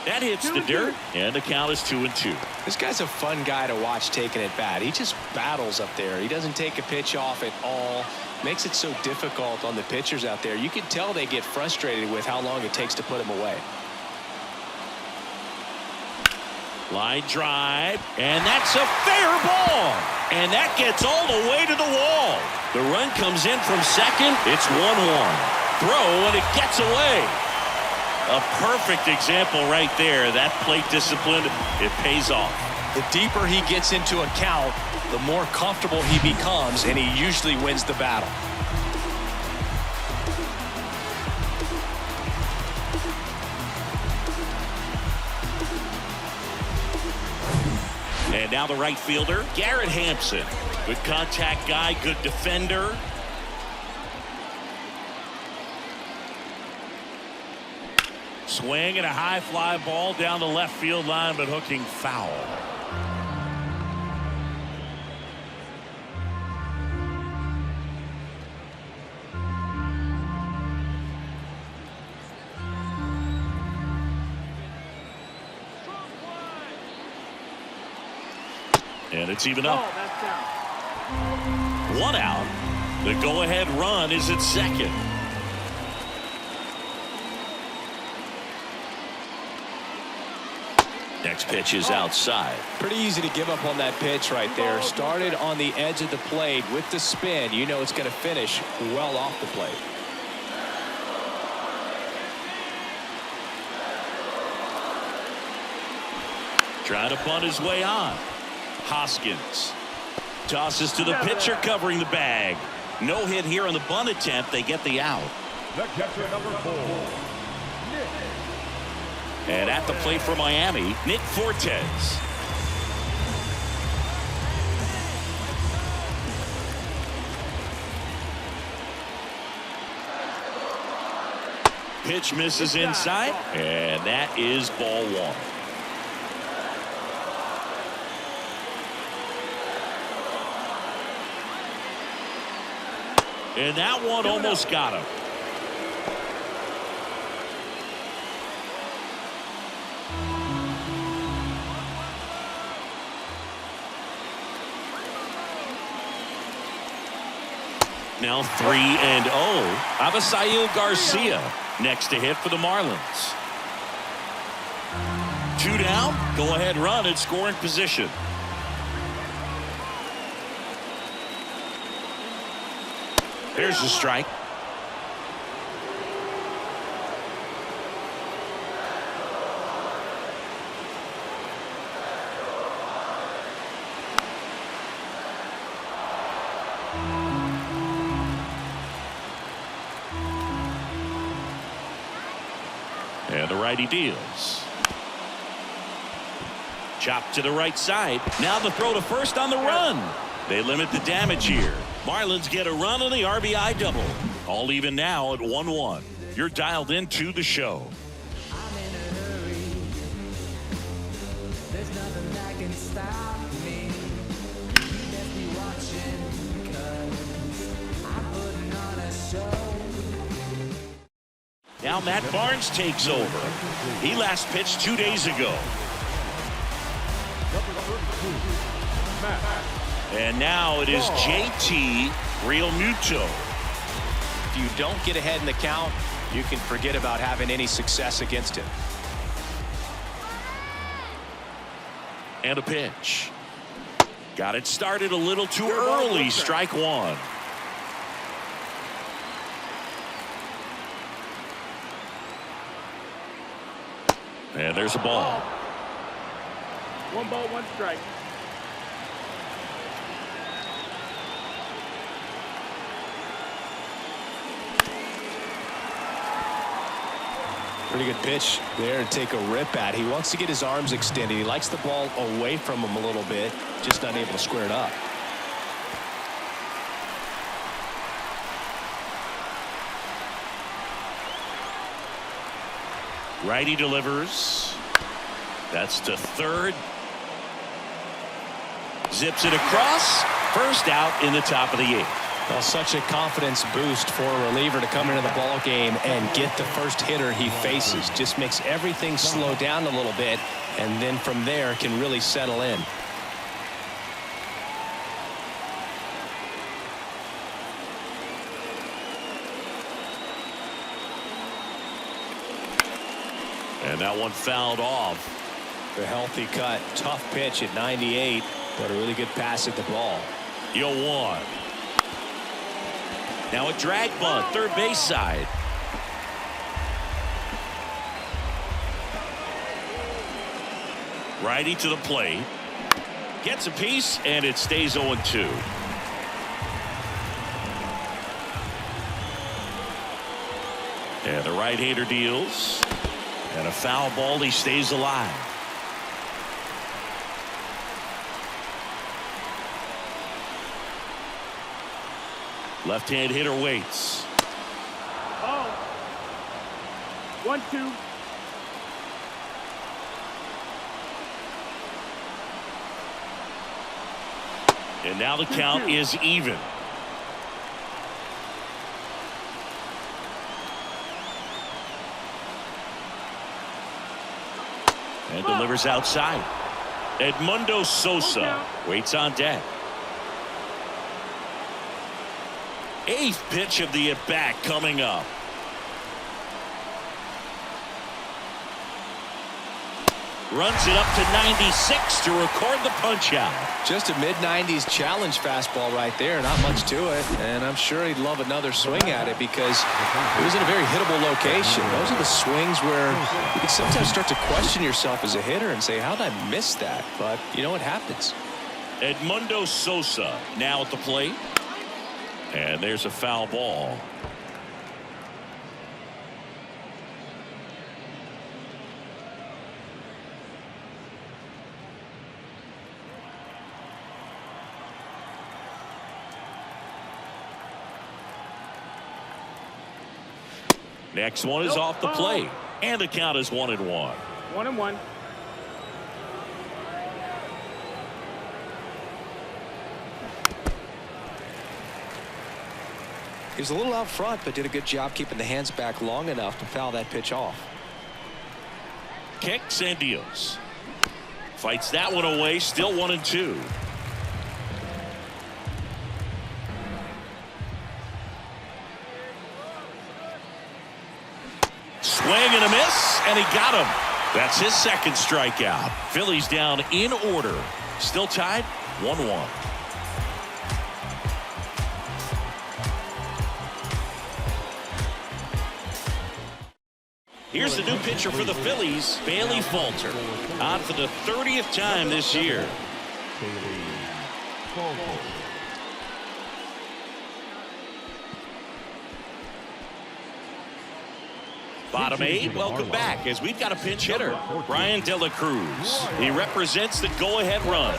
That hits the dirt, and the count is 2-2. This guy's a fun guy to watch taking at bat. He just battles up there. He doesn't take a pitch off at all. Makes it so difficult on the pitchers out there. You can tell they get frustrated with how long it takes to put him away. Line drive, and that's a fair ball. And that gets all the way to the wall. The run comes in from second. It's 1-1. Throw, and it gets away. A perfect example right there. That plate discipline, it pays off. The deeper he gets into a count, the more comfortable he becomes, and he usually wins the battle. And now the right fielder, Garrett Hampson. Good contact guy, good defender. Swing and a high fly ball down the left field line, but hooking foul. And it's even up. One out. The go-ahead run is at second. Next pitch is outside. Pretty easy to give up on that pitch right there. Started on the edge of the plate with the spin. You know it's going to finish well off the plate. Trying to punt his way on. Hoskins tosses to the pitcher covering the bag. No hit here on the bunt attempt. They get the out. The catcher, number 4. And at the plate for Miami, Nick Fortes. Pitch misses inside, and that is ball one. And that one almost got him. Now 3-0. Avisail Garcia next to hit for the Marlins. 2 down. Go ahead run and scoring position. There's the strike. And the righty deals. Chop to the right side. Now the throw to first on the run. They limit the damage here. Marlins get a run on the RBI double. All even now at 1-1. You're dialed into the show. I'm in a hurry. There's nothing that can stop me. You best be watching, 'cause I'm putting on a show. Now Matt Barnes takes over. He last pitched 2 days ago. And now it is JT Realmuto. If you don't get ahead in the count, you can forget about having any success against him. And a pitch. Got it started a little too early. Strike one. And there's a ball. 1 ball, 1 strike. Pretty good pitch there to take a rip at. He wants to get his arms extended. He likes the ball away from him a little bit, just not able to square it up. Righty delivers. That's to third. Zips it across. First out in the top of the 8th. Well, such a confidence boost for a reliever to come into the ball game and get the first hitter he faces. Just makes everything slow down a little bit, and then from there can really settle in. And that one fouled off. A healthy cut. Tough pitch at 98, but a really good pass at the ball. 0-1. Now a drag bunt, third base side. Righty to the plate. Gets a piece, and it stays 0-2. And the right-hander deals. And a foul ball. He stays alive. Left-hand hitter waits. Oh. 1-2. And now the count is even. And delivers outside. Edmundo Sosa waits on deck. 8th pitch of the at-bat coming up. Runs it up to 96 to record the punch out. Just a mid-90s challenge fastball right there. Not much to it, and I'm sure he'd love another swing at it because it was in a very hittable location. Those are the swings where you can sometimes start to question yourself as a hitter and say, how did I miss that? But you know what happens. Edmundo Sosa now at the plate. And there's a foul ball. Next one is off the plate. And the count is 1-1. 1-1. He was a little out front, but did a good job keeping the hands back long enough to foul that pitch off. Kicks and deals. Fights that one away. Still 1-2. Swing and a miss, and he got him. That's his second strikeout. Phillies down in order. Still tied 1-1. Here's the new pitcher for the Phillies, Bailey Falter, on for the 30th time this year. Bottom 8, welcome back as we've got a pinch hitter, Brian De La Cruz. He represents the go-ahead run.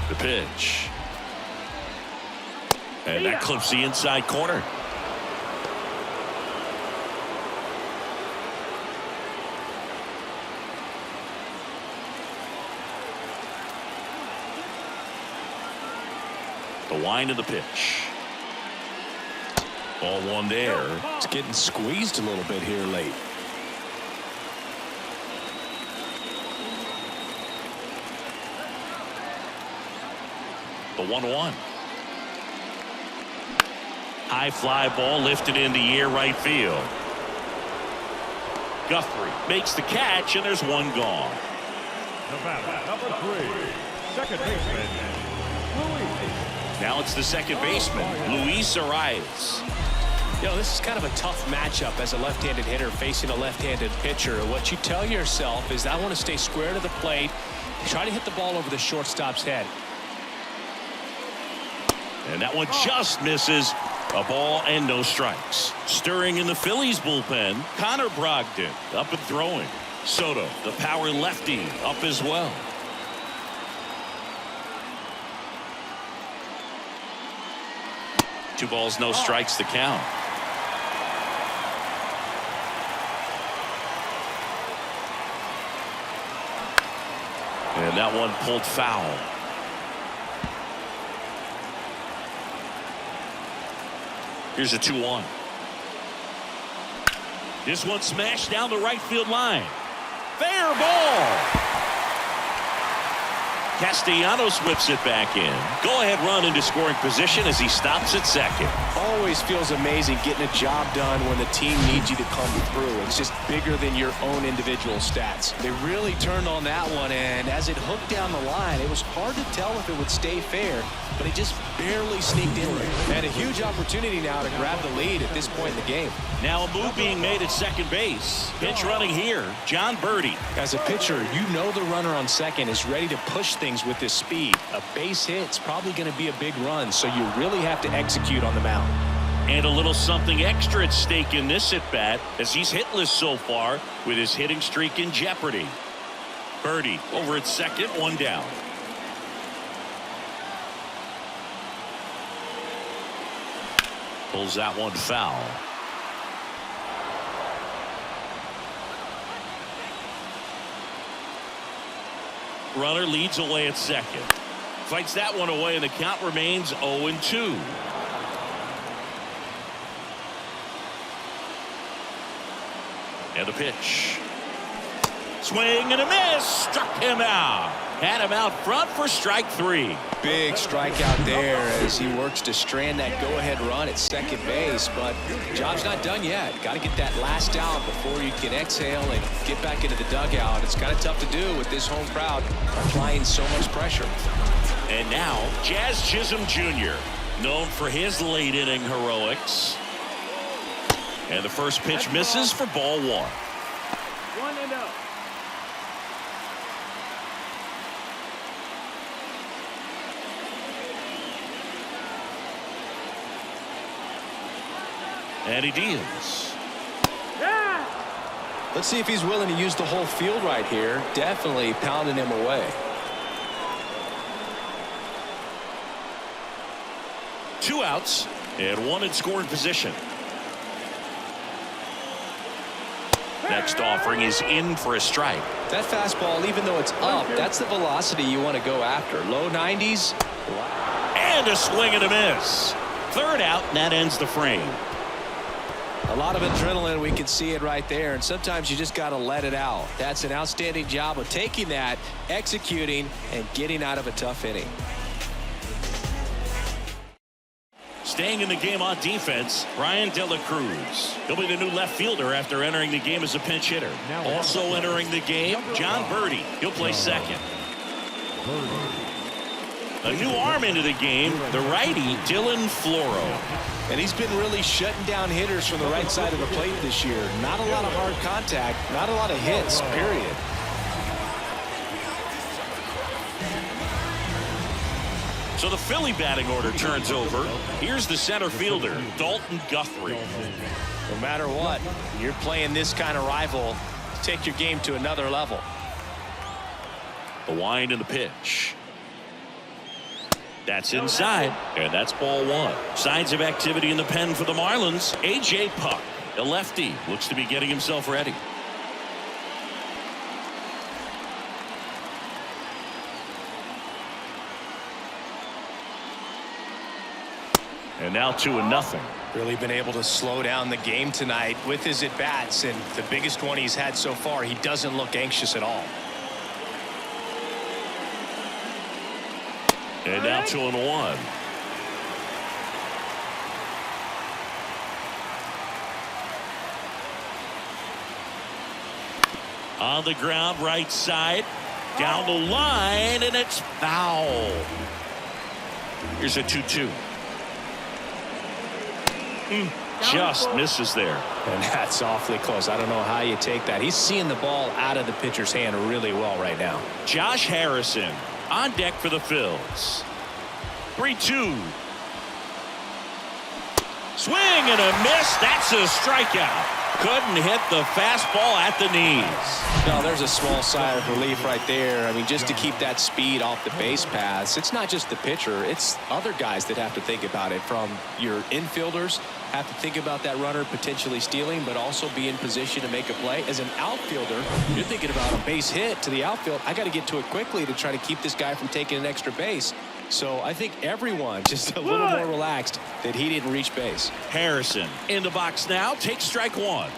The pitch. And that clips the inside corner. The wind of the pitch. Ball one there. It's getting squeezed a little bit here late. The 1-1. High fly ball lifted in the air right field. Guthrie makes the catch, and there's one gone. The batter, number 3, second baseman, Luis. Now it's the second baseman, Luis Arias. You know, this is kind of a tough matchup as a left-handed hitter facing a left-handed pitcher. What you tell yourself is, I want to stay square to the plate, try to hit the ball over the shortstop's head. And that one just misses. A ball and no strikes. Stirring in the Phillies bullpen, Connor Brogdon up and throwing. Soto, the power lefty, up as well. Two balls, no strikes, the count. And that one pulled foul. Here's a 2-1. This one smashed down the right field line. Fair ball. Castellanos whips it back in. Go ahead run into scoring position as he stops at second. Always feels amazing getting a job done when the team needs you to come through. It's just bigger than your own individual stats. They really turned on that one, and as it hooked down the line, it was hard to tell if it would stay fair, but it just barely sneaked in there. And a huge opportunity now to grab the lead at this point in the game. Now a move being made at second base. Pitch running here, John Birdie. As a pitcher, you know the runner on second is ready to push things with this speed. A base hit's probably going to be a big run, so you really have to execute on the mound. And a little something extra at stake in this at-bat as he's hitless so far with his hitting streak in jeopardy. Birdie over at second, one down. Pulls that one foul. Runner leads away at second. Fights that one away, and the count remains 0-2. And the pitch. Swing and a miss. Struck him out. Had him out front for strike 3. Big strikeout there as he works to strand that go-ahead run at second base, but job's not done yet. Got to get that last out before you can exhale and get back into the dugout. It's kind of tough to do with this home crowd applying so much pressure. And now Jazz Chisholm Jr., known for his late inning heroics. And the first pitch misses for ball 1. 1-0. And he deals. Yeah. Let's see if he's willing to use the whole field right here. Definitely pounding him away. 2 outs and 1 in scoring position. Next offering is in for a strike. That fastball, even though it's up, that's the velocity you want to go after. Low 90s. And a swing and a miss. 3rd out, and that ends the frame. A lot of adrenaline, we can see it right there, and sometimes you just got to let it out. That's an outstanding job of taking that, executing, and getting out of a tough inning. Staying in the game on defense, Brian De La Cruz. He'll be the new left fielder after entering the game as a pinch hitter. Also entering the game, John Birdie. He'll play second. A new arm into the game, the righty, Dylan Floro. And he's been really shutting down hitters from the right side of the plate this year. Not a lot of hard contact, not a lot of hits, period. So the Philly batting order turns over. Here's the center fielder, Dalton Guthrie. No matter what, you're playing this kind of rival, take your game to another level. The wind and the pitch. That's inside, and that's ball one. Signs of activity in the pen for the Marlins. A.J. Puck, the lefty, looks to be getting himself ready. And now 2-0. Really been able to slow down the game tonight with his at-bats, and the biggest one he's had so far, he doesn't look anxious at all. And now 2-1. On the ground, right side, down the line, and it's foul. Here's a 2-2. Just misses there. And that's awfully close. I don't know how you take that. He's seeing the ball out of the pitcher's hand really well right now. Josh Harrison on deck for the Phils. 3-2. Swing and a miss. That's a strikeout. Couldn't hit the fastball at the knees. No, there's a small sigh of relief right there. I mean, just to keep that speed off the base paths. It's not just the pitcher. It's other guys that have to think about it. From your infielders have to think about that runner potentially stealing, but also be in position to make a play. As an outfielder, you're thinking about a base hit to the outfield. I got to get to it quickly to try to keep this guy from taking an extra base. So I think everyone just a little more relaxed that he didn't reach base. Harrison in the box now, takes strike one.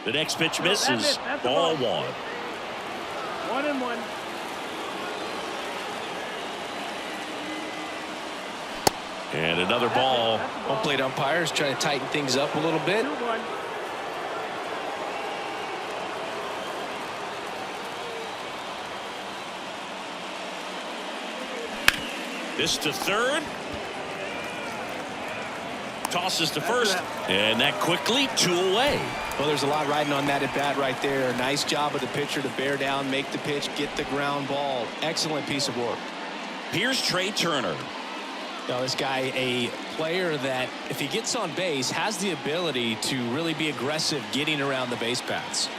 The next pitch misses. Ball one. 1-1. And another ball. Home plate umpires trying to tighten things up a little bit. 2-1. This to third. Tosses to first. And that quickly 2 away. Well, there's a lot riding on that at bat right there. Nice job of the pitcher to bear down, make the pitch, get the ground ball. Excellent piece of work. Here's Trey Turner. Now, this guy, a player that if he gets on base has the ability to really be aggressive getting around the base paths.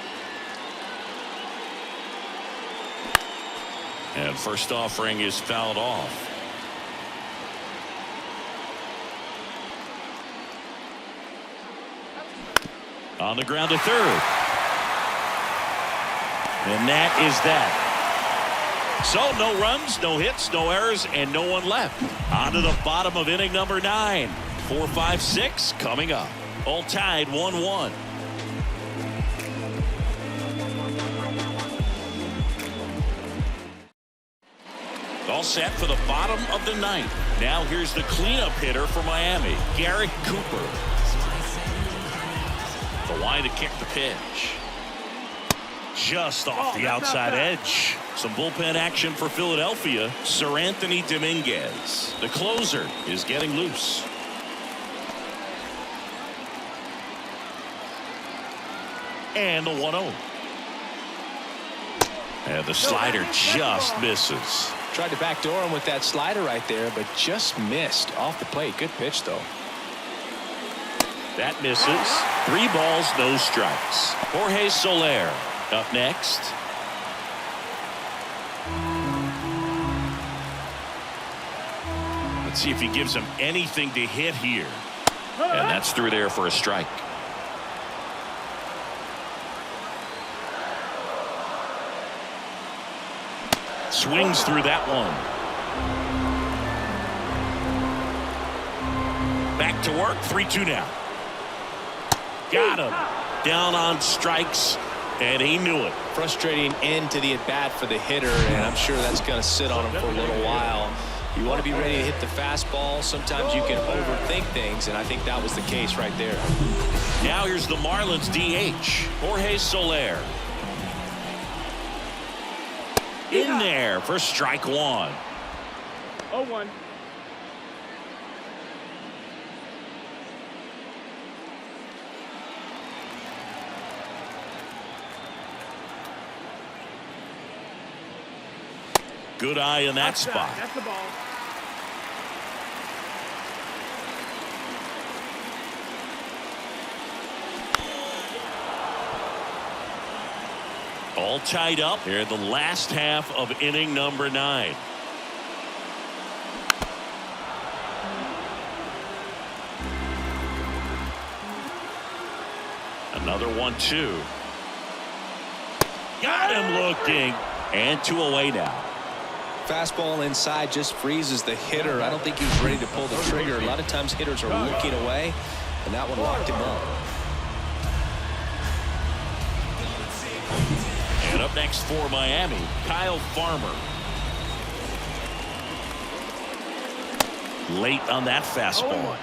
And first offering is fouled off. On the ground to third. And that is that. So no runs, no hits, no errors, and no one left. On to the bottom of inning number 9. 4, 5, 6 coming up. All tied 1-1. All set for the bottom of the 9th. Now here's the cleanup hitter for Miami, Garrett Cooper. The line to kick the pitch. Just off the outside edge. Some bullpen action for Philadelphia. Sir Anthony Dominguez. The closer is getting loose. And the 1-0. And the slider just misses. Tried to backdoor him with that slider right there, but just missed off the plate. Good pitch, though. That misses. 3 balls, no strikes. Jorge Soler up next. Let's see if he gives him anything to hit here. And that's through there for a strike. Swings through that one. Back to work. 3-2 now. Got him. Down on strikes, and he knew it. Frustrating end to the at-bat for the hitter, and I'm sure that's going to sit on him for a little while. You want to be ready to hit the fastball. Sometimes you can overthink things, and I think that was the case right there. Now here's the Marlins DH, Jorge Soler. In there for strike one. 0-1. Good eye in that spot. That's the ball. All tied up here in the last half of inning number 9. Another 1-2. Got him looking. And 2 away now. Fastball inside just freezes the hitter. I don't think he was ready to pull the trigger. A lot of times hitters are looking away, and that one locked him up. And up next for Miami, Kyle Farmer. Late on that fastball.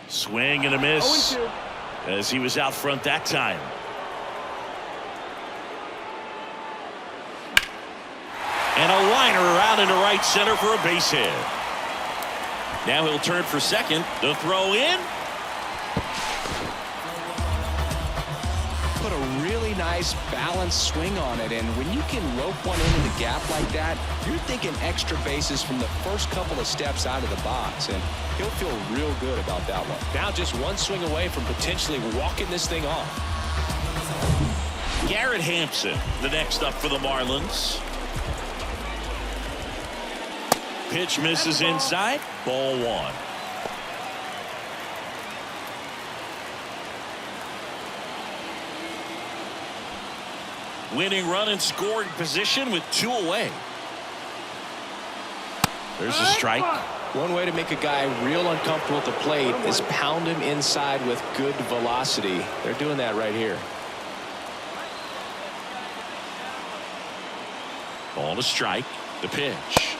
Swing and a miss as he was out front that time. And a liner around into right center for a base hit. Now he'll turn for second. The throw in. Put a really nice balanced swing on it, and when you can rope one into the gap like that, you're thinking extra bases from the first couple of steps out of the box, and he'll feel real good about that one. Now just one swing away from potentially walking this thing off. Garrett Hampson, the next up for the Marlins. Pitch misses inside. Ball 1. Winning run in scoring position with 2 away. There's a strike. One way to make a guy real uncomfortable at the plate is pound him inside with good velocity. They're doing that right here. Ball to strike. The pitch.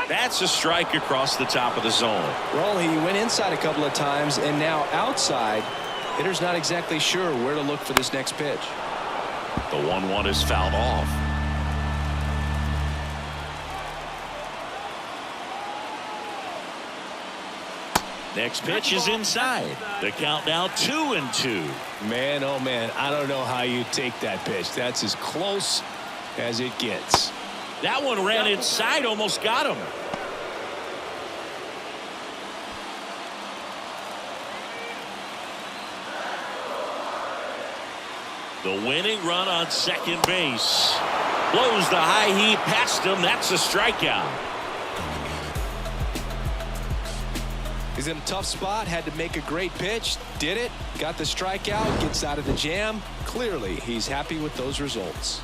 That's a strike across the top of the zone. Well, he went inside a couple of times, and now outside. Hitter's not exactly sure where to look for this next pitch. The 1-1 is fouled off. Next pitch is inside. The count now 2-2. Man, oh man, I don't know how you take that pitch. That's as close as it gets. That one ran inside, almost got him. The winning run on second base. Blows the high heat past him. That's a strikeout. He's in a tough spot, had to make a great pitch, did it, got the strikeout, gets out of the jam. Clearly, he's happy with those results.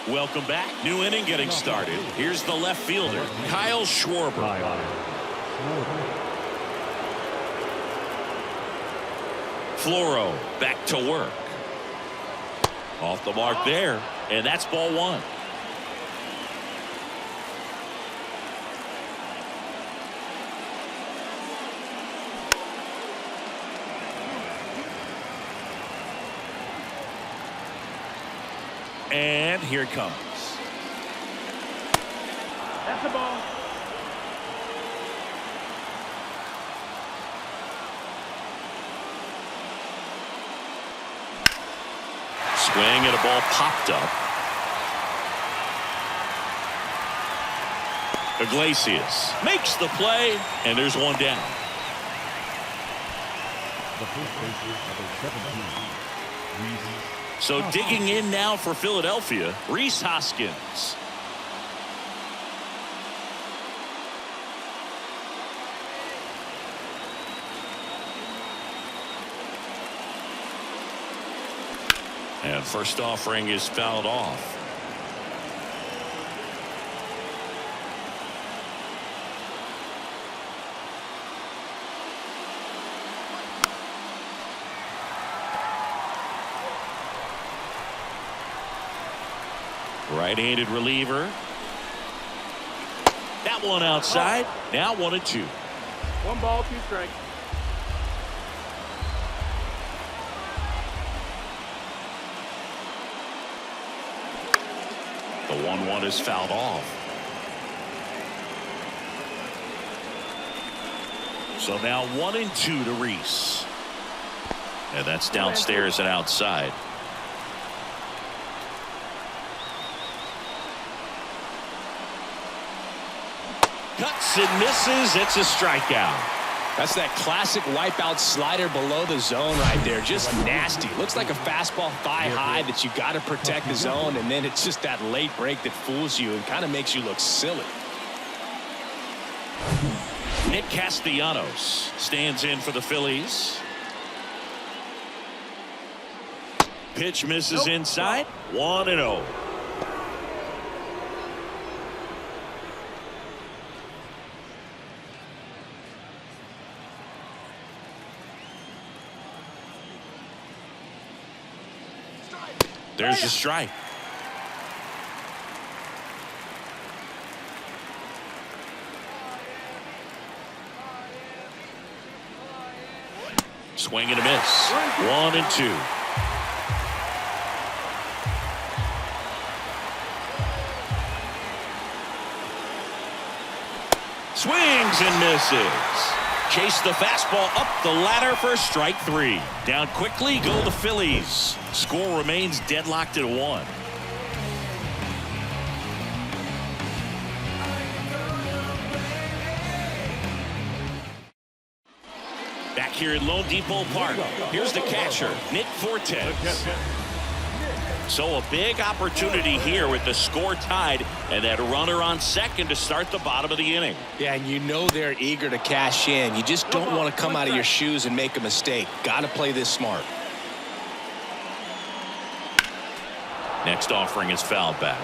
Welcome back. New inning getting started. Here's the left fielder, Kyle Schwarber. Floro back to work. Off the mark there, and that's ball 1. And here it comes. That's the ball. Swing and a ball popped up. Iglesias makes the play, and there's one down. The first baseman, number 17, So digging in now for Philadelphia, Rhys Hoskins. And first offering is fouled off. Right-handed reliever. That one outside. Now 1-2. 1 ball, 2 strikes. The 1-1 is fouled off. So now 1-2 to Reese. And that's downstairs and outside. Cuts and misses. It's a strikeout. That's that classic wipeout slider below the zone right there. Just nasty. Looks like a fastball thigh high that you got to protect the zone, and then it's just that late break that fools you and kind of makes you look silly. Nick Castellanos stands in for the Phillies. Pitch misses inside. 1-0. There's a strike. Swing and a miss. 1-2. Swings and misses. Chase the fastball up the ladder for strike 3. Down quickly go the Phillies. Score remains deadlocked at 1. Back here at Lone Depot Park, here's the catcher, Nick Fortes. So a big opportunity here with the score tied and that runner on second to start the bottom of the inning. Yeah, and you know they're eager to cash in. You just don't want to come out of your shoes and make a mistake. Got to play this smart. Next offering is fouled back.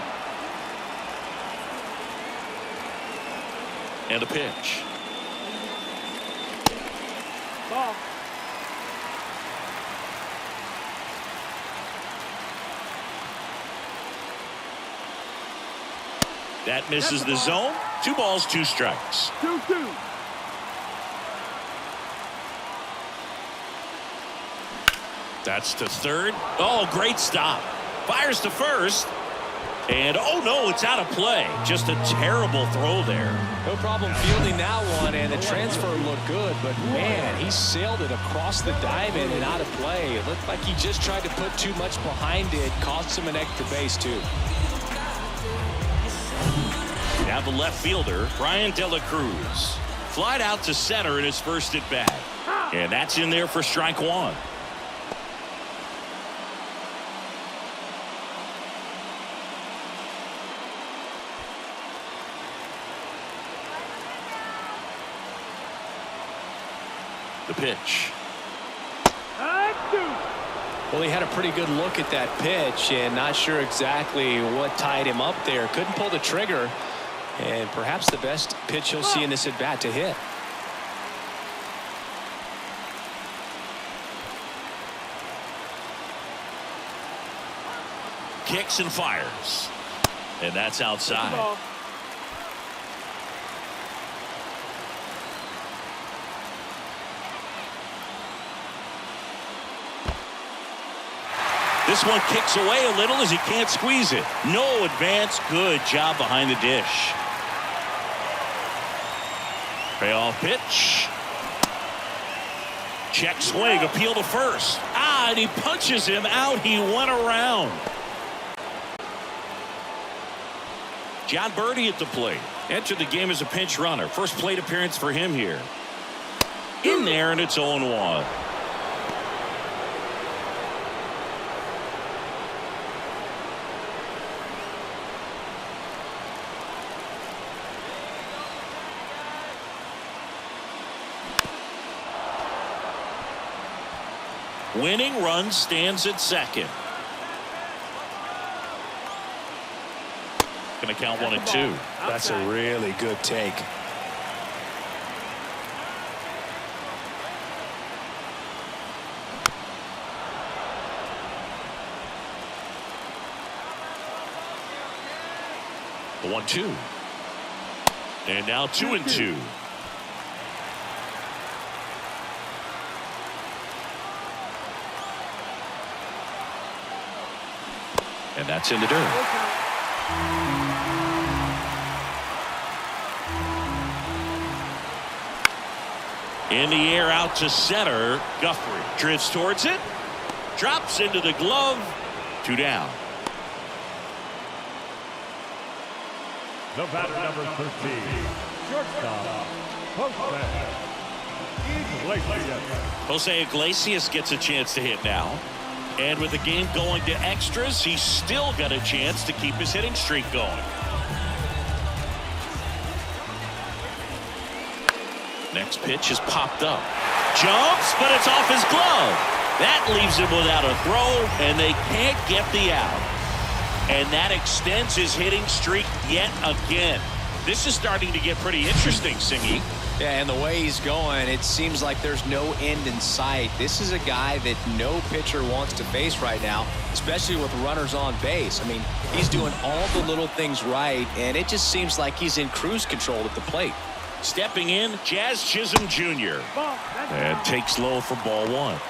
And a pitch. Ball. That misses the zone. 2 balls, 2 strikes. 2-2. That's to third. Oh, great stop. Fires to first. And oh no, it's out of play. Just a terrible throw there. No problem fielding that one, and the transfer looked good, but man, he sailed it across the diamond and out of play. It looked like he just tried to put too much behind it, cost him an extra base too. Now the left fielder, Brian De La Cruz. Flied out to center in his first at bat. And that's in there for strike 1. The pitch. Well, he had a pretty good look at that pitch and not sure exactly what tied him up there. Couldn't pull the trigger, and perhaps the best pitch he'll see in this at bat to hit. Kicks and fires. And that's outside. This one kicks away a little as he can't squeeze it. No advance. Good job behind the dish. Payoff pitch. Check swing. Appeal to first. And he punches him out. He went around. John Birdie at the plate. Entered the game as a pinch runner. First plate appearance for him here. In there, and it's 0-1. Winning run stands at second. and the count 1-2. That's a really good take. The 1-2. And now 2-2. And that's in the dirt. In the air out to center. Guthrie drifts towards it. Drops into the glove. 2 down. The batter, number 13, shortstop, Jose Iglesias gets a chance to hit now. And with the game going to extras, he's still got a chance to keep his hitting streak going. Next pitch is popped up. Jumps, but it's off his glove. That leaves him without a throw, and they can't get the out. And that extends his hitting streak yet again. This is starting to get pretty interesting, Singy. Yeah, and the way he's going, it seems like there's no end in sight. This is a guy that no pitcher wants to face right now, especially with runners on base. I mean, he's doing all the little things right, and it just seems like he's in cruise control at the plate. Stepping in, Jazz Chisholm Jr. And takes low for ball 1.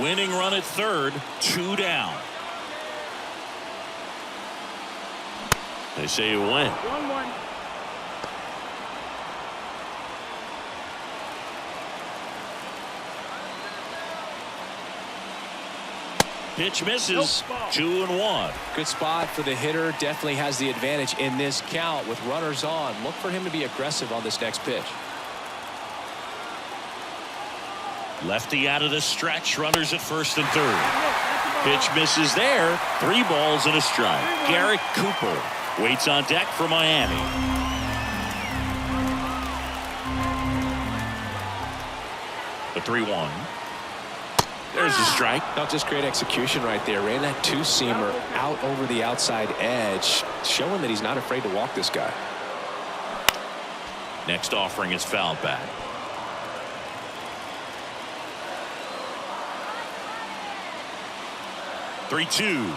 Winning run at third, 2 down. They say you win. 1-1. Pitch misses. 2-1. Good spot for the hitter. Definitely has the advantage in this count with runners on. Look for him to be aggressive on this next pitch. Lefty out of the stretch. Runners at first and third. Pitch misses there. 3 balls and a strike. Garrett Cooper waits on deck for Miami. The 3-1. There's a strike. Not just great execution right there. Ran that 2-seamer out over the outside edge, showing that he's not afraid to walk this guy. Next offering is fouled back. Three-2.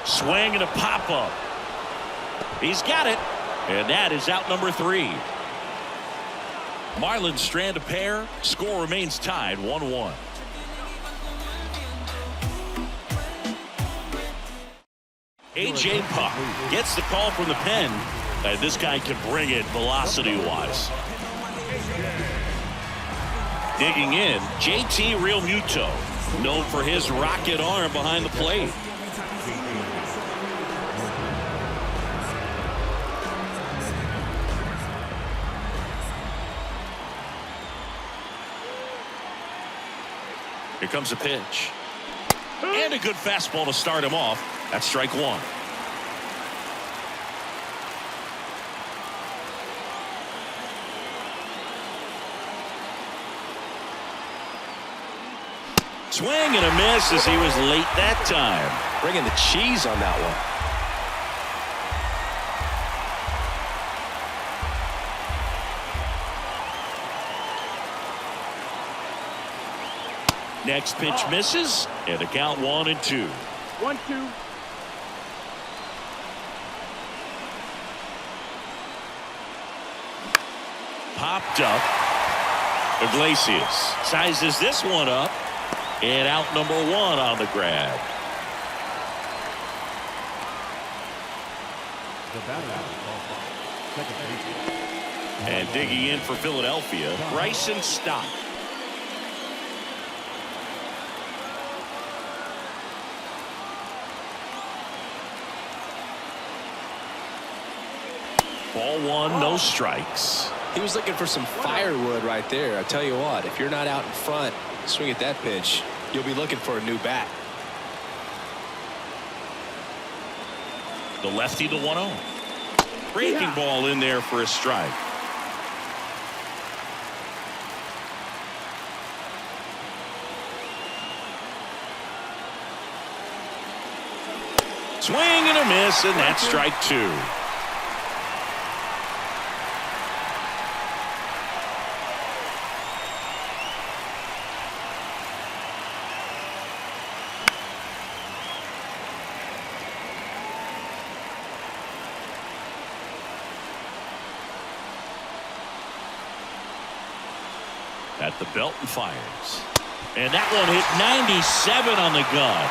Swing and a pop-up. He's got it. And that is out number 3. Marlins strand a pair. Score remains tied 1-1. A.J. Puck gets the call from the pen. And this guy can bring it velocity-wise. Digging in, JT Realmuto, known for his rocket arm behind the plate. Here comes a pitch. And a good fastball to start him off. That's strike 1. Swing and a miss as he was late that time. Bringing the cheese on that one. Next pitch misses, and the count 1-2. 1-2. Popped up. Iglesias sizes this one up. And out number 1 on the grab. The batter, second base. And digging in for Philadelphia, Bryson Stott. Ball 1, no strikes. He was looking for some firewood right there. I tell you what, if you're not out in front, swing at that pitch, you'll be looking for a new bat. The lefty, the 1-0. Breaking ball in there for a strike. Swing and a miss, and that's strike 2. At the belt and fires. And that one hit 97 on the gun.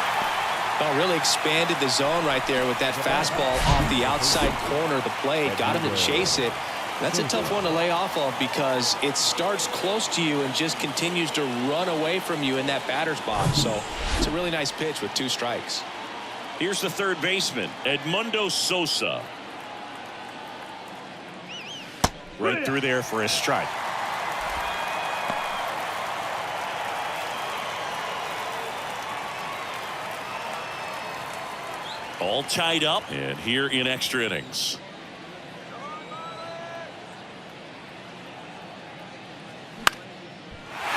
Well, really expanded the zone right there with that fastball off the outside corner of the plate. Got him to chase it. That's a tough one to lay off of because it starts close to you and just continues to run away from you in that batter's box. So it's a really nice pitch with 2 strikes. Here's the third baseman, Edmundo Sosa. Right through there for a strike. All tied up and here in extra innings.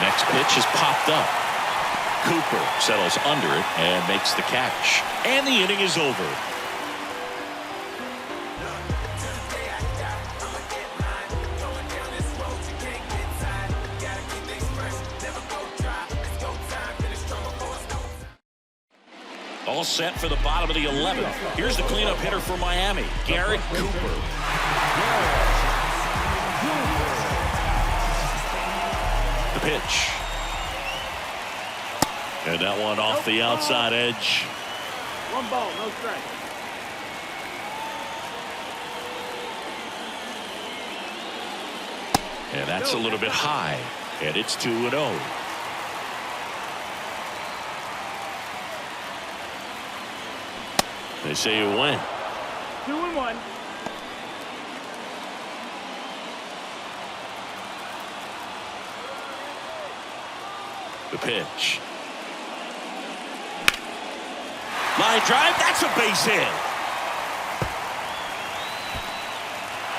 Next pitch is popped up. Cooper settles under it and makes the catch. And the inning is over. All set for the bottom of the 11th. Here's the cleanup hitter for Miami, Garrett Cooper. The pitch. And that one off the outside edge. 1 ball, no strike. And that's a little bit high. And it's 2-0. They say you win. 2-1. The pitch. Line drive. That's a base hit.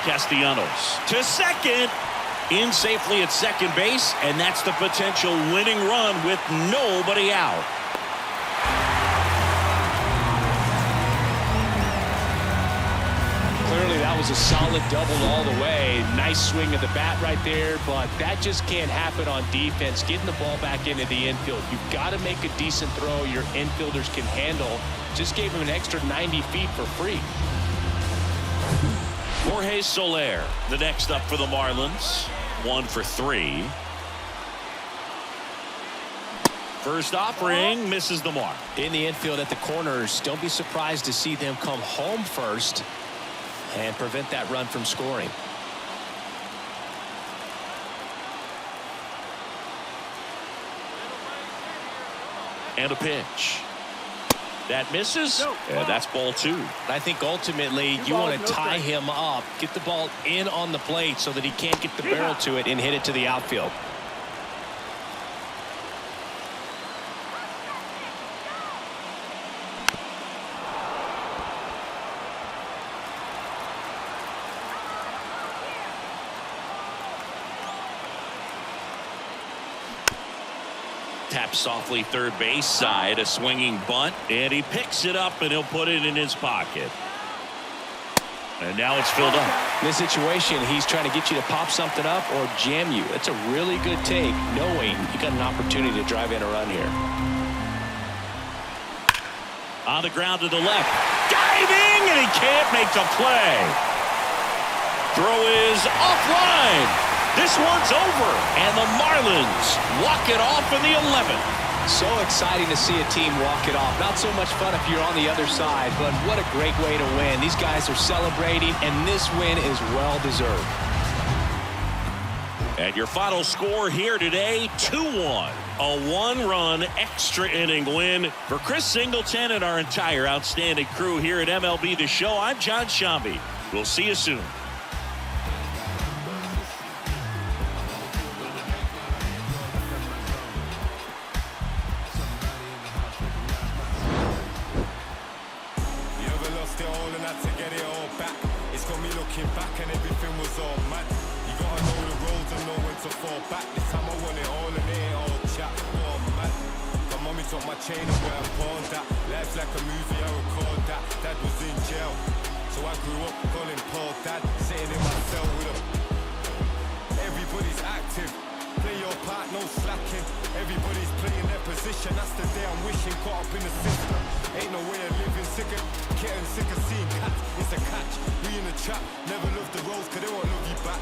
Castellanos to second. In safely at second base. And that's the potential winning run with nobody out. Clearly that was a solid double all the way. Nice swing of the bat right there, but that just can't happen on defense. Getting the ball back into the infield. You've got to make a decent throw your infielders can handle. Just gave him an extra 90 feet for free. Jorge Soler, the next up for the Marlins. 1 for 3. First offering misses the mark. In the infield at the corners, don't be surprised to see them come home first and prevent that run from scoring. And a pitch. That misses. And that's ball 2. I think ultimately you want to tie him up, get the ball in on the plate so that he can't get the barrel to it and hit it to the outfield. Tap softly third base side, a swinging bunt, and he picks it up and he'll put it in his pocket. And now it's filled up. In this situation, he's trying to get you to pop something up or jam you. That's a really good take, knowing you got an opportunity to drive in a run here. On the ground to the left. Diving, and he can't make the play. Throw is offline. This one's over, and the Marlins walk it off in the 11th. So exciting to see a team walk it off. Not so much fun if you're on the other side, but what a great way to win. These guys are celebrating, and this win is well-deserved. And your final score here today, 2-1. A 1-run extra inning win for Chris Singleton and our entire outstanding crew here at MLB The Show. I'm John Shambi. We'll see you soon. up my chain and where I pawned that. Life's like a movie, I record that. Dad was in jail, so I grew up calling Paul Dad. Sitting in my cell with him. Everybody's active. Play your part, no slacking. Everybody's playing their position. That's the day I'm wishing. Caught up in the system. Ain't no way of living sick of getting sick of seeing cats. It's a catch. We in the trap. Never love the roads, cause they won't love you back.